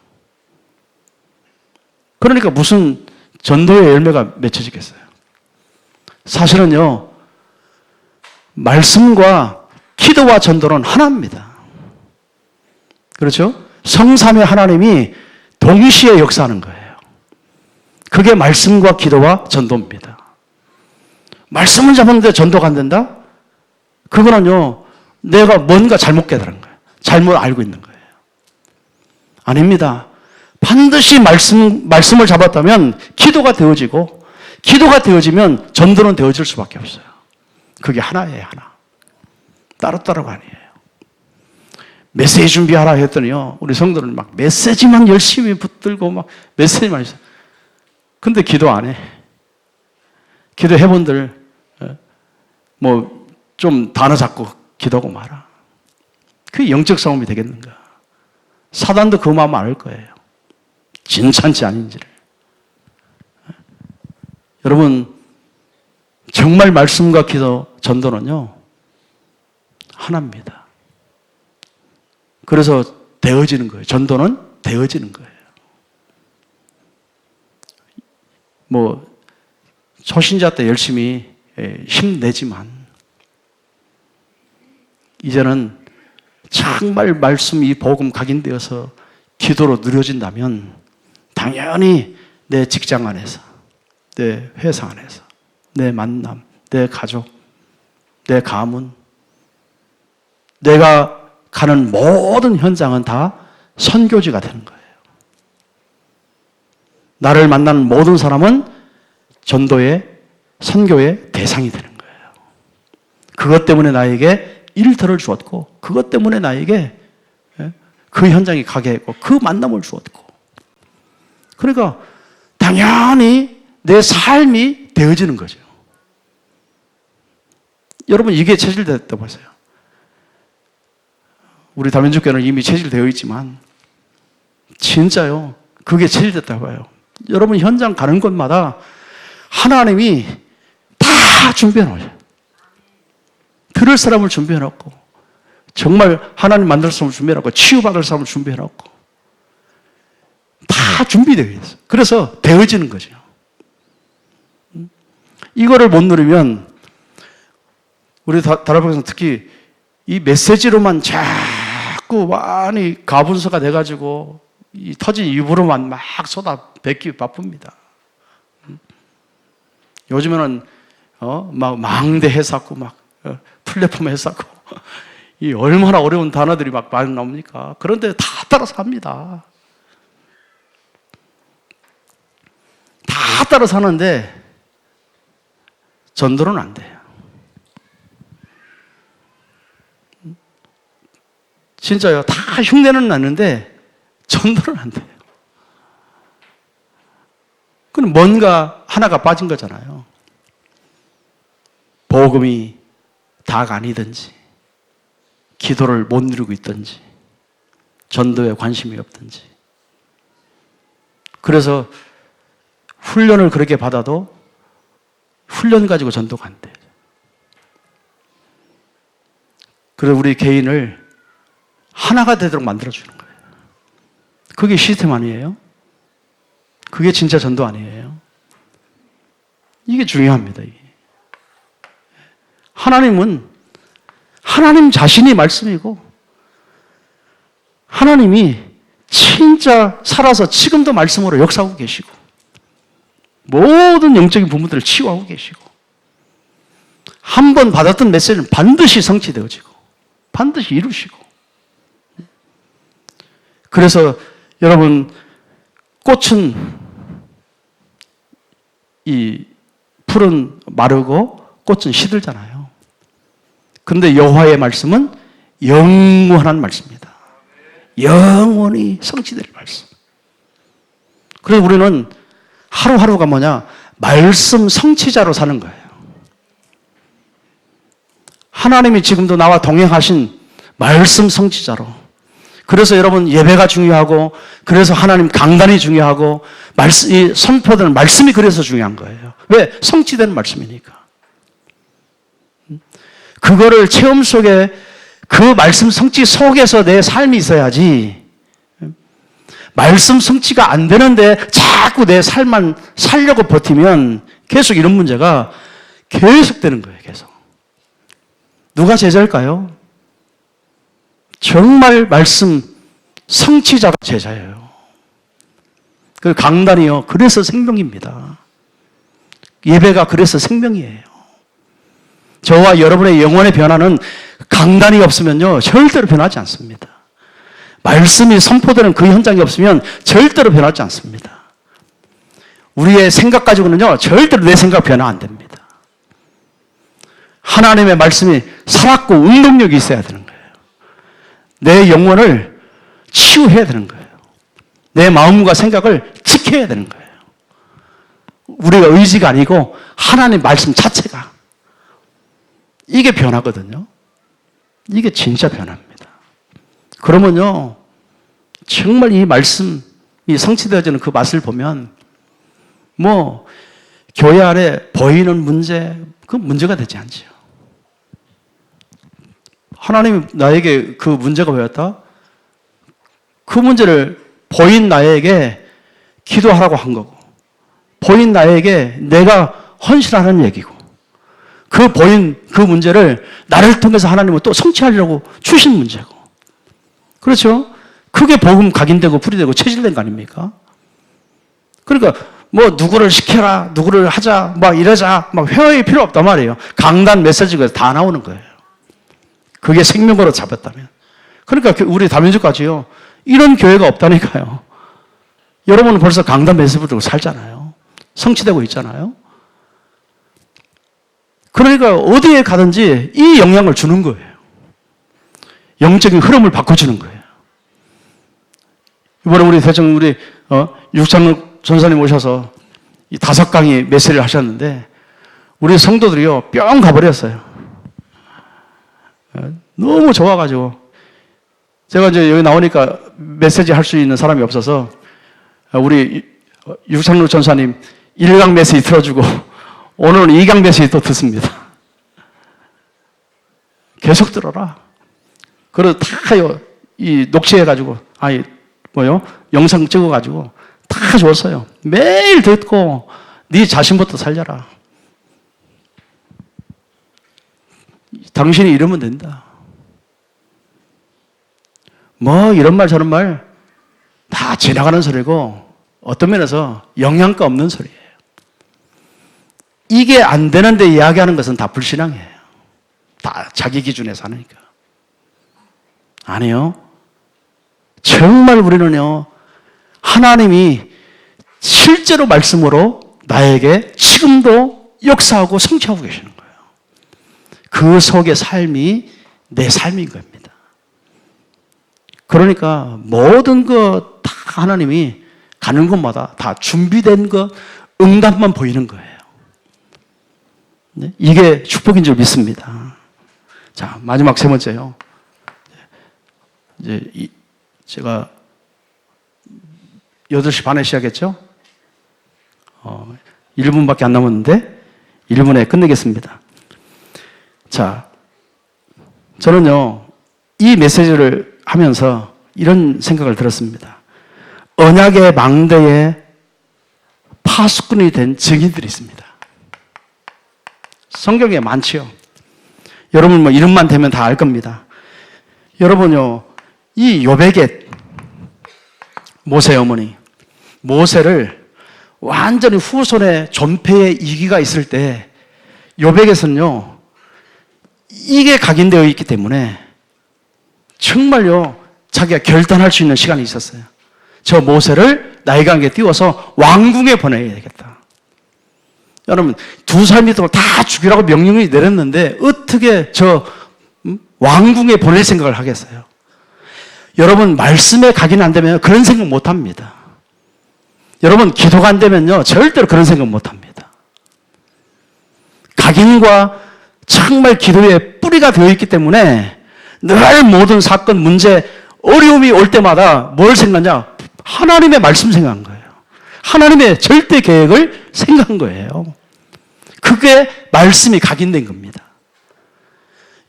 그러니까 무슨 전도의 열매가 맺혀지겠어요? 사실은요, 말씀과 기도와 전도는 하나입니다. 그렇죠? 성삼위 하나님이 동시에 역사하는 거예요. 그게 말씀과 기도와 전도입니다. 말씀을 잡았는데 전도가 안 된다? 그거는요, 내가 뭔가 잘못 깨달은 거예요. 잘못 알고 있는 거예요. 아닙니다. 반드시 말씀을 잡았다면 기도가 되어지고, 기도가 되어지면 전도는 되어질 수밖에 없어요. 그게 하나예요, 하나. 따로따로가 아니에요. 메시지 준비하라 했더니요, 우리 성도는 막 메시지만 열심히 붙들고 막 메시지만 있어요. 근데 기도 안 해. 기도해 본들, 뭐, 좀 단어 잡고 기도하고 말아. 그게 영적 싸움이 되겠는가? 사단도 그 마음 알 거예요. 진짠지 아닌지를. 여러분, 정말 말씀과 기도, 전도는요, 하나입니다. 그래서 되어지는 거예요. 전도는 되어지는 거예요. 뭐, 초신자 때 열심히 힘내지만 이제는 정말 말씀이 복음 각인되어서 기도로 누려진다면 당연히 내 직장 안에서, 내 회사 안에서, 내 만남, 내 가족, 내 가문, 내가 가는 모든 현장은 다 선교지가 되는 거예요. 나를 만나는 모든 사람은 전도의, 선교의 대상이 되는 거예요. 그것 때문에 나에게 일터를 주었고, 그것 때문에 나에게 그 현장에 가게 했고, 그 만남을 주었고. 그러니까 당연히 내 삶이 되어지는 거죠. 여러분, 이게 체질됐다고 보세요. 우리 다민족교회는 이미 체질되어 있지만 진짜요, 그게 체질됐다고 봐요. 여러분, 현장 가는 곳마다 하나님이 다 준비해 놓으셔요. 들을 사람을 준비해 놓고, 정말 하나님 만들 사람을 준비해 놓고, 치유받을 사람을 준비해 놓고, 다 준비되어 있어요. 그래서 되어지는 거죠. 이거를 못 누리면 우리 다락방에서 특히 이 메시지로만 자꾸 많이 가분수가 돼가지고 이 터진 입으로만 막 쏟아 뱉기 바쁩니다. 요즘에는 막 망대 해쌌고 막 플랫폼 해쌌고 이 얼마나 어려운 단어들이 막 많이 나옵니까? 그런데 다 따라서 합니다. 다 따라서 하는데 전도는 안 돼요. 진짜요. 다 흉내는 나는데 전도는 안 돼요. 그럼 뭔가 하나가 빠진 거잖아요. 복음이 다가 아니든지, 기도를 못 누리고 있든지, 전도에 관심이 없든지. 그래서 훈련을 그렇게 받아도 훈련 가지고 전도가 안 돼요. 그래서 우리 개인을 하나가 되도록 만들어주는 거예요. 그게 시스템 아니에요? 그게 진짜 전도 아니에요? 이게 중요합니다. 이게. 하나님은 하나님 자신이 말씀이고, 하나님이 진짜 살아서 지금도 말씀으로 역사하고 계시고, 모든 영적인 부분들을 치유하고 계시고, 한 번 받았던 메시지는 반드시 성취되어지고 반드시 이루시고. 그래서 여러분, 꽃은 이 풀은 마르고 꽃은 시들잖아요. 그런데 여호와의 말씀은 영원한 말씀입니다. 영원히 성취될 말씀. 그래서 우리는 하루하루가 뭐냐? 말씀 성취자로 사는 거예요. 하나님이 지금도 나와 동행하신 말씀 성취자로. 그래서 여러분, 예배가 중요하고, 그래서 하나님 강단이 중요하고, 이 선포되는 말씀이 그래서 중요한 거예요. 왜? 성취되는 말씀이니까. 그거를 체험 속에, 그 말씀 성취 속에서 내 삶이 있어야지. 말씀 성취가 안 되는데 자꾸 내 삶만 살려고 버티면 계속 이런 문제가 계속 되는 거예요. 계속. 누가 제자일까요? 정말 말씀 성취자가 제자예요. 그 강단이요, 그래서 생명입니다. 예배가 그래서 생명이에요. 저와 여러분의 영혼의 변화는 강단이 없으면요, 절대로 변하지 않습니다. 말씀이 선포되는 그 현장이 없으면 절대로 변하지 않습니다. 우리의 생각 가지고는요, 절대로 내 생각 변화 안 됩니다. 하나님의 말씀이 살았고 운동력이 있어야 되는 거예요. 내 영혼을 치유해야 되는 거예요. 내 마음과 생각을 지켜야 되는 거예요. 우리가 의지가 아니고 하나님 말씀 자체가. 이게 변화거든요. 이게 진짜 변화입니다. 그러면요, 정말 이 말씀이 성취되어지는 그 맛을 보면 뭐 교회 안에 보이는 문제, 그 문제가 되지 않죠. 하나님이 나에게 그 문제가 보였다? 그 문제를 보인 나에게 기도하라고 한 거고, 보인 나에게 내가 헌신하는 얘기고, 그 보인 그 문제를 나를 통해서 하나님은 또 성취하려고 주신 문제고. 그렇죠? 그게 복음 각인되고 풀이되고 체질된 거 아닙니까? 그러니까 뭐 누구를 시켜라, 누구를 하자, 막 이러자, 막 회의할 필요 없단 말이에요. 강단 메시지가 다 나오는 거예요. 그게 생명으로 잡았다면. 그러니까 우리 다민족까지요. 이런 교회가 없다니까요. 여러분은 벌써 강단 메시지를 들고 살잖아요. 성취되고 있잖아요. 그러니까 어디에 가든지 이 영향을 주는 거예요. 영적인 흐름을 바꿔주는 거예요. 이번에 우리 대충 육창록 전사님 오셔서 이 5강의 메시지를 하셨는데 우리 성도들이요 뿅 가버렸어요. 너무 좋아가지고 제가 이제 여기 나오니까 메시지 할 수 있는 사람이 없어서 우리 육창록 전사님 1강 메시지 틀어주고 오늘은 2강 메시지 또 듣습니다. 계속 들어라. 그래서 다 녹취해가지고 영상 찍어가지고 다 줬어요. 매일 듣고 네 자신부터 살려라. 당신이 이러면 된다. 뭐 이런 말 저런 말 다 지나가는 소리고 어떤 면에서 영양가 없는 소리예요. 이게 안 되는데 이야기하는 것은 다 불신앙이에요. 다 자기 기준에서 하니까. 아니요. 정말 우리는요, 하나님이 실제로 말씀으로 나에게 지금도 역사하고 성취하고 계시는 거예요. 그 속의 삶이 내 삶인 겁니다. 그러니까 모든 것 다 하나님이 가는 곳마다 다 준비된 것, 응답만 보이는 거예요. 네? 이게 축복인 줄 믿습니다. 자, 마지막 3번째요. 이제 제가 8시 반에 시작했죠? 1분밖에 안 남았는데 1분에 끝내겠습니다. 자, 저는요, 이 메시지를 하면서 이런 생각을 들었습니다. 언약의 망대에 파수꾼이 된 증인들이 있습니다. 성경에 많지요. 여러분 뭐 이름만 대면 다 알 겁니다. 여러분요, 이 요베겟 모세 어머니, 모세를 완전히 후손의 존폐의 이기가 있을 때 요베겟은요, 이게 각인되어 있기 때문에 정말요, 자기가 결단할 수 있는 시간이 있었어요. 저 모세를 나이가 한게 띄워서 왕궁에 보내야 되겠다. 여러분, 2살 다 죽이라고 명령이 내렸는데 어떻게 저 왕궁에 보낼 생각을 하겠어요? 여러분, 말씀에 각인 안 되면 그런 생각 못 합니다. 여러분, 기도가 안 되면요, 절대로 그런 생각 못 합니다. 각인과 정말 기도의 뿌리가 되어 있기 때문에 늘 모든 사건, 문제, 어려움이 올 때마다 뭘 생각하냐? 하나님의 말씀 생각한 거예요. 하나님의 절대 계획을 생각한 거예요. 그게 말씀이 각인된 겁니다.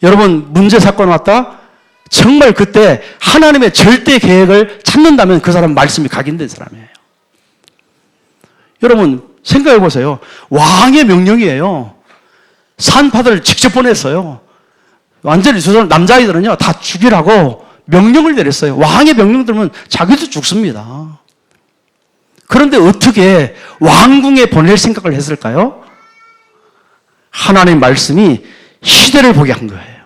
여러분, 문제, 사건 왔다? 정말 그때 하나님의 절대 계획을 찾는다면 그 사람은 말씀이 각인된 사람이에요. 여러분, 생각해 보세요. 왕의 명령이에요. 산파들을 직접 보냈어요. 완전히 저 사람, 남자아이들은요, 다 죽이라고 명령을 내렸어요. 왕의 명령 들으면 자기도 죽습니다. 그런데 어떻게 왕궁에 보낼 생각을 했을까요? 하나님의 말씀이 시대를 보게 한 거예요.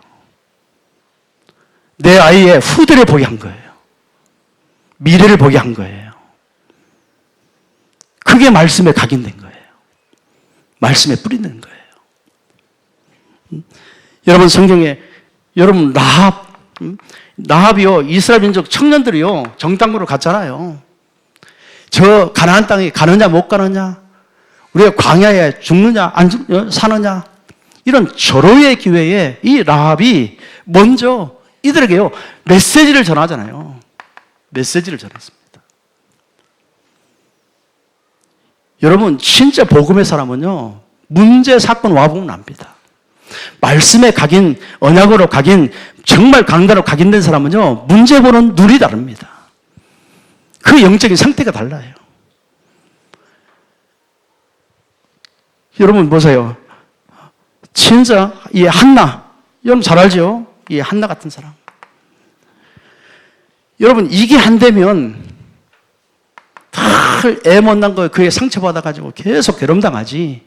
내 아이의 후대를 보게 한 거예요. 미래를 보게 한 거예요. 그게 말씀에 각인된 거예요. 말씀에 뿌리는 거예요. 여러분, 성경에 여러분 라합이요, 이스라엘 민족 청년들이요, 정탐으로 갔잖아요. 저 가나안 땅에 가느냐 못 가느냐, 우리가 광야에 죽느냐 안 사느냐, 이런 절호의 기회에 이 라합이 먼저 이들에게요 메시지를 전하잖아요. 메시지를 전했습니다. 여러분, 진짜 복음의 사람은요, 문제, 사건, 와보면 압니다. 말씀에 각인, 언약으로 각인, 정말 강단으로 각인된 사람은요, 문제 보는 눈이 다릅니다. 그 영적인 상태가 달라요. 여러분 보세요. 진짜 이 한나, 여러분 잘 알죠? 이 한나 같은 사람. 여러분 이게 안 되면 애 못난 거에 그에 상처받아가지고 계속 괴롭당하지.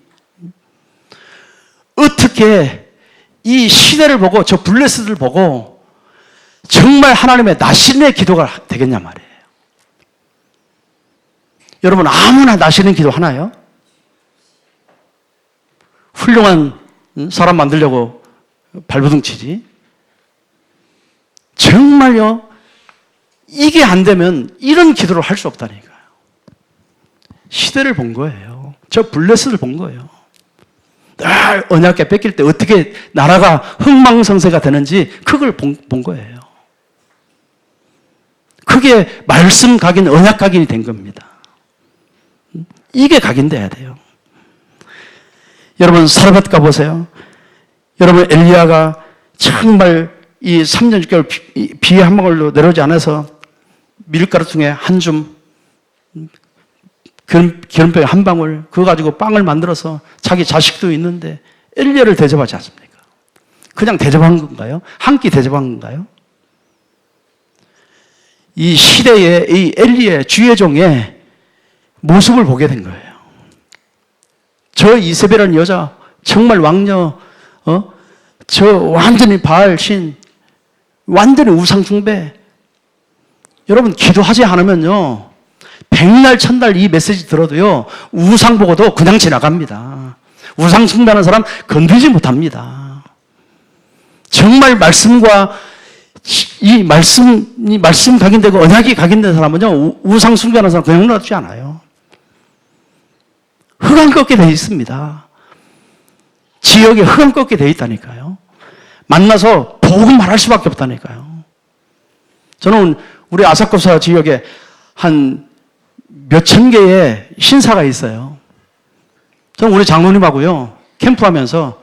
어떻게 이 시대를 보고 저 블레스들 보고 정말 하나님의 나시린의 기도가 되겠냐 말이에요. 여러분 아무나 나시린 기도 하나요? 훌륭한 사람 만들려고 발버둥 치지. 정말요, 이게 안 되면 이런 기도를 할 수 없다니까요. 시대를 본 거예요. 저 블레스를 본 거예요. 늘 언약궤 뺏길 때 어떻게 나라가 흥망성쇠가 되는지 그걸 본 거예요. 그게 말씀 각인, 언약 각인이 된 겁니다. 이게 각인돼야 돼요. 여러분 사르밧 가보세요. 여러분 엘리야가 정말 이 3년 6개월 비 한 방울도 내려오지 않아서 밀가루통에 한 줌, 기름병에 한 방울, 그거 가지고 빵을 만들어서 자기 자식도 있는데 엘리야를 대접하지 않습니까? 그냥 대접한 건가요? 한 끼 대접한 건가요? 이 시대의 이 엘리의 주의종의 모습을 보게 된 거예요. 저 이세벨이라는 여자, 정말 왕녀, 저 완전히 바알신, 완전히 우상숭배. 여러분, 기도하지 않으면요, 백날, 천날 이 메시지 들어도요, 우상 보고도 그냥 지나갑니다. 우상숭배하는 사람 건드리지 못합니다. 정말 말씀과 이 말씀 각인되고 언약이 각인된 사람은요, 우상숭배하는 사람 그냥 놔두지 않아요. 흑암 꺾게 되어 있습니다. 지역에 흑암 꺾게 되어 있다니까요. 만나서 복음 말할 수밖에 없다니까요. 저는 우리 아사코사 지역에 한 몇천 개의 신사가 있어요. 저는 우리 장로님하고요, 캠프하면서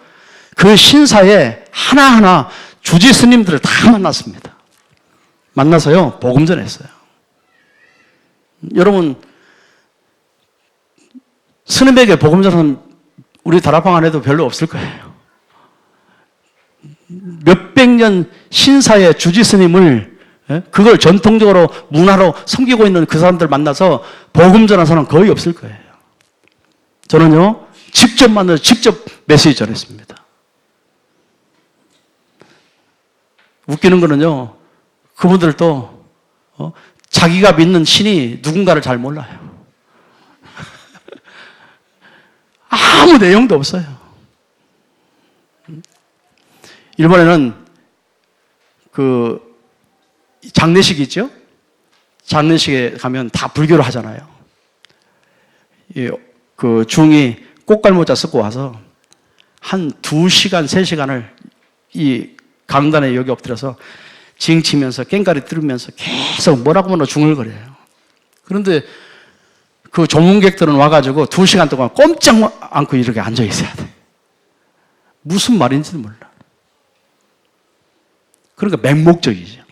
그 신사에 하나하나 주지 스님들을 다 만났습니다. 만나서요, 복음 전했어요. 여러분, 스님에게 복음 전하는 우리 다락방 안에도 별로 없을 거예요. 몇백 년 신사의 주지 스님을, 그걸 전통적으로 문화로 섬기고 있는 그 사람들 만나서 복음 전하는 사람은 거의 없을 거예요. 저는요, 직접 만나서 직접 메시지 전했습니다. 웃기는 거는요, 그분들도 자기가 믿는 신이 누군가를 잘 몰라요. 아무 내용도 없어요. 일본에는 그 장례식 있죠? 장례식에 가면 다 불교를 하잖아요. 그 중이 꽃갈모자 쓰고 와서 한 2시간, 3시간을 이 강단에 여기 엎드려서 징치면서 깽가리 뚫으면서 계속 뭐라고 뭐라 중얼거려요. 그런데 그 조문객들은 와가지고 2시간 동안 꼼짝 않고 이렇게 앉아 있어야 돼. 무슨 말인지도 몰라. 그러니까 맹목적이죠.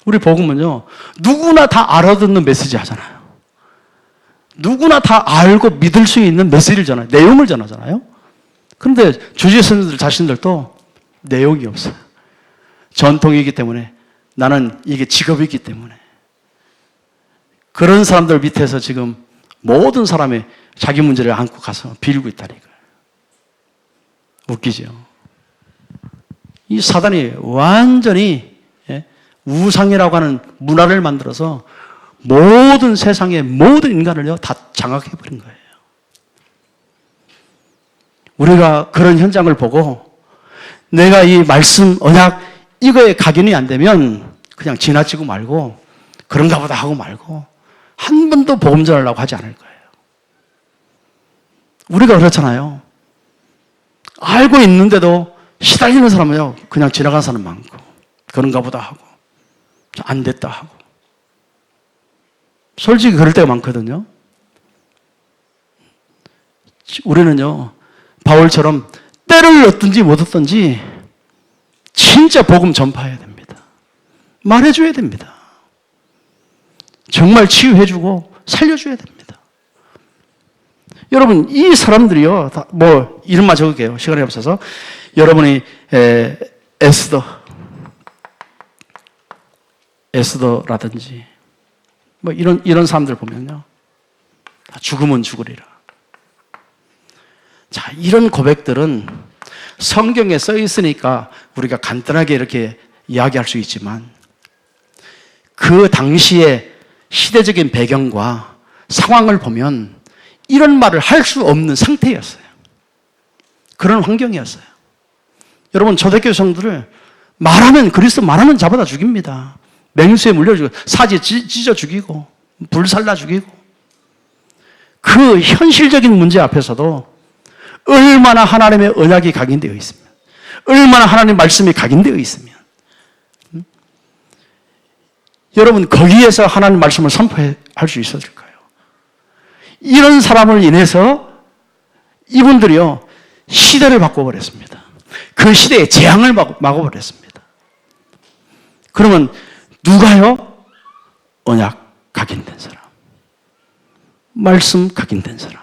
우리 복음은요, 누구나 다 알아듣는 메시지 하잖아요. 누구나 다 알고 믿을 수 있는 메시지를 전하요. 내용을 전하잖아요. 그런데 주지 스님들 자신들도 내용이 없어요. 전통이기 때문에, 나는 이게 직업이기 때문에. 그런 사람들 밑에서 지금 모든 사람이 자기 문제를 안고 가서 빌고 있다니까요. 웃기죠? 이 사단이 완전히 우상이라고 하는 문화를 만들어서 모든 세상의 모든 인간을요, 다 장악해버린 거예요. 우리가 그런 현장을 보고 내가 이 말씀, 언약, 이거에 각인이 안 되면 그냥 지나치고 말고 그런가 보다 하고 말고 한 번도 복음 전하려고 하지 않을 거예요. 우리가 그렇잖아요. 알고 있는데도 시달리는 사람은요, 그냥 지나간 사람 많고 그런가 보다 하고 안 됐다 하고. 솔직히 그럴 때가 많거든요. 우리는요, 바울처럼 때를 얻든지 못 얻든지 진짜 복음 전파해야 됩니다. 말해줘야 됩니다. 정말 치유해주고 살려줘야 됩니다. 여러분, 이 사람들이요, 뭐, 이름만 적을게요. 시간이 없어서. 여러분이, 에스더라든지, 뭐, 이런 사람들 보면요. 다 죽으면 죽으리라. 자, 이런 고백들은 성경에 써 있으니까 우리가 간단하게 이렇게 이야기할 수 있지만, 그 당시의 시대적인 배경과 상황을 보면 이런 말을 할 수 없는 상태였어요. 그런 환경이었어요. 여러분, 초대교회 성도를 말하면, 그리스도 말하면 잡아다 죽입니다. 맹수에 물려 죽이고, 사지에 찢어 죽이고, 불살라 죽이고. 그 현실적인 문제 앞에서도 얼마나 하나님의 언약이 각인되어 있으면, 얼마나 하나님의 말씀이 각인되어 있으면, 여러분, 거기에서 하나님 말씀을 선포할 수 있었을까요? 이런 사람을 인해서 이분들이요, 시대를 바꿔버렸습니다. 그 시대의 재앙을 막아버렸습니다. 그러면 누가요? 언약 각인된 사람, 말씀 각인된 사람,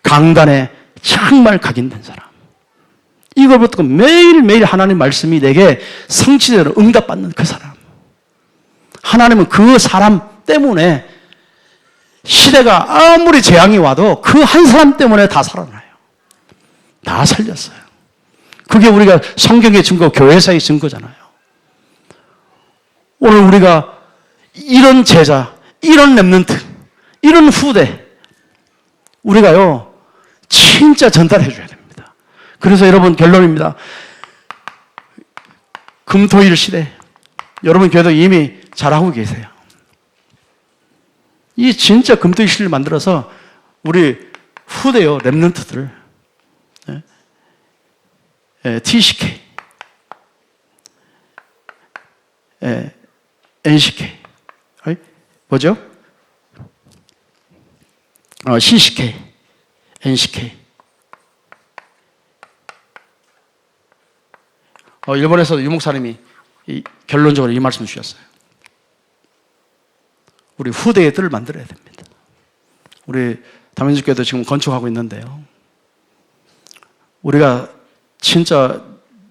강단에 정말 각인된 사람, 이걸부터 매일매일 하나님 말씀이 내게 성취대로 응답받는 그 사람. 하나님은 그 사람 때문에 시대가 아무리 재앙이 와도 그 한 사람 때문에 다 살아나요. 다 살렸어요. 그게 우리가 성경의 증거, 교회사의 증거잖아요. 오늘 우리가 이런 제자, 이런 렘넌트, 이런 후대, 우리가요, 진짜 전달해 줘야 됩니다. 그래서 여러분, 결론입니다. 금토일 시대, 여러분 교회도 이미 잘하고 계세요. 이 진짜 금토일 시대를 만들어서 우리 후대요, 렘넌트들, TCK, NCK, 뭐죠? CCK, NCK. 일본에서도 유목사님이 결론적으로 이 말씀을 주셨어요. 우리 후대의 뜰을 만들어야 됩니다. 우리 다민주교회도 지금 건축하고 있는데요. 우리가 진짜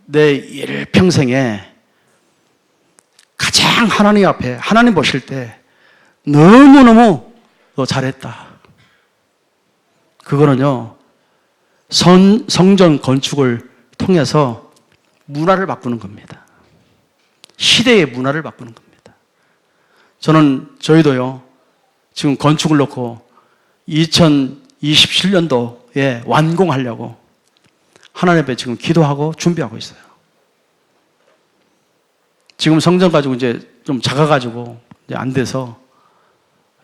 내 일평생에 가장 하나님 앞에, 하나님 보실 때 너무너무 너 잘했다. 그거는요, 성전 건축을 통해서 문화를 바꾸는 겁니다. 시대의 문화를 바꾸는 겁니다. 저희도요, 지금 건축을 놓고 2027년도에 완공하려고 하나님 앞에 지금 기도하고 준비하고 있어요. 지금 성전 가지고 이제 좀 작아가지고 이제 안 돼서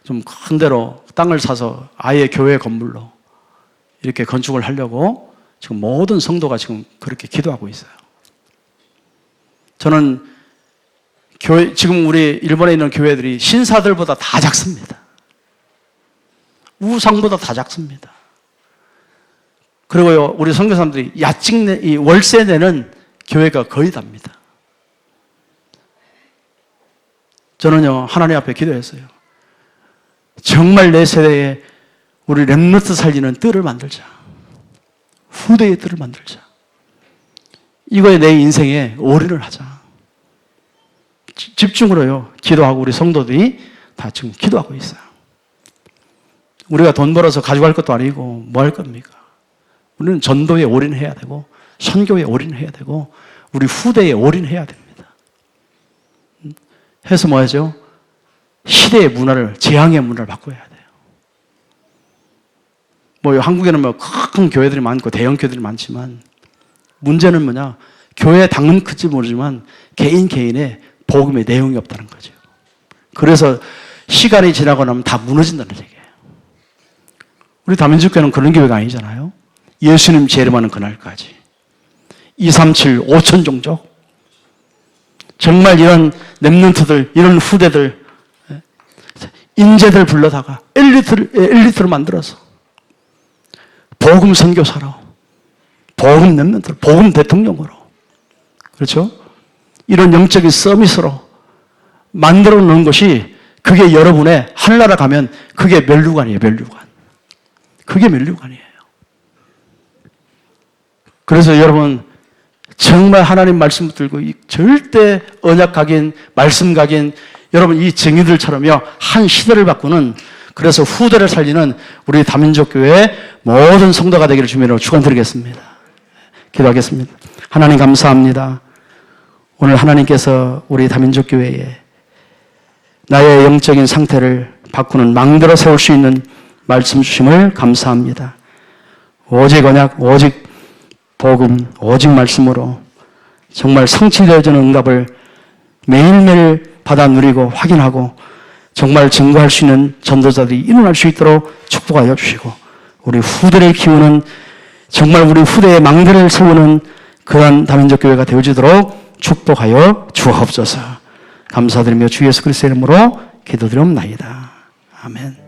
좀 큰 데로 땅을 사서 아예 교회 건물로 이렇게 건축을 하려고 지금 모든 성도가 지금 그렇게 기도하고 있어요. 저는 지금 우리 일본에 있는 교회들이 신사들보다 다 작습니다. 우상보다 다 작습니다. 그리고요, 우리 선교사님들이 이 월세 내는 교회가 거의 답니다. 저는요, 하나님 앞에 기도했어요. 정말 내 세대에 우리 렘넌트 살리는 뜰을 만들자. 후대의 뜰을 만들자. 이거에 내 인생에 올인을 하자. 집중으로요, 기도하고 우리 성도들이 다 지금 기도하고 있어요. 우리가 돈 벌어서 가져갈 것도 아니고 뭐 할 겁니까? 우리는 전도에 올인해야 되고, 선교에 올인해야 되고, 우리 후대에 올인해야 됩니다. 해서 뭐 하죠? 시대의 문화를, 재앙의 문화를 바꿔야 돼요. 뭐 한국에는 뭐 큰 교회들이 많고 대형 교회들이 많지만, 문제는 뭐냐? 교회 당은 클지 모르지만 개인의 복음의 내용이 없다는 거죠. 그래서 시간이 지나고 나면 다 무너진다는 얘기예요. 우리 다민주교회는 그런 교회가 아니잖아요. 예수님 재림하는 그날까지 237, 5천 종족, 정말 이런 렘넌트들, 이런 후대들, 인재들 불러다가 엘리트를 만들어서 복음 선교사로, 복음 렘넌트, 복음 대통령으로, 그렇죠? 이런 영적인 서밋으로 만들어 놓은 것이, 그게 여러분의 하늘나라 가면 그게 면류관이에요, 면류관. 그게 면류관이에요. 그래서 여러분 정말 하나님 말씀 붙들고 절대 언약 각인, 말씀 각인, 여러분 이 증인들처럼요 한 시대를 바꾸는, 그래서 후대를 살리는 우리 다민족 교회의 모든 성도가 되기를 주님으로 축원드리겠습니다. 기도하겠습니다. 하나님 감사합니다. 오늘 하나님께서 우리 다민족 교회에 나의 영적인 상태를 바꾸는 망대로 세울 수 있는 말씀 주심을 감사합니다. 오직 언약, 오직 복음, 오직 말씀으로 정말 성취되어지는 응답을 매일매일 받아 누리고 확인하고 정말 증거할 수 있는 전도자들이 일어날 수 있도록 축복하여 주시고, 우리 후대를 키우는, 정말 우리 후대의 망대를 세우는 그러한 다민족 교회가 되어지도록 축복하여 주옵소서. 감사드리며 주 예수 그리스도의 이름으로 기도드리옵나이다. 아멘.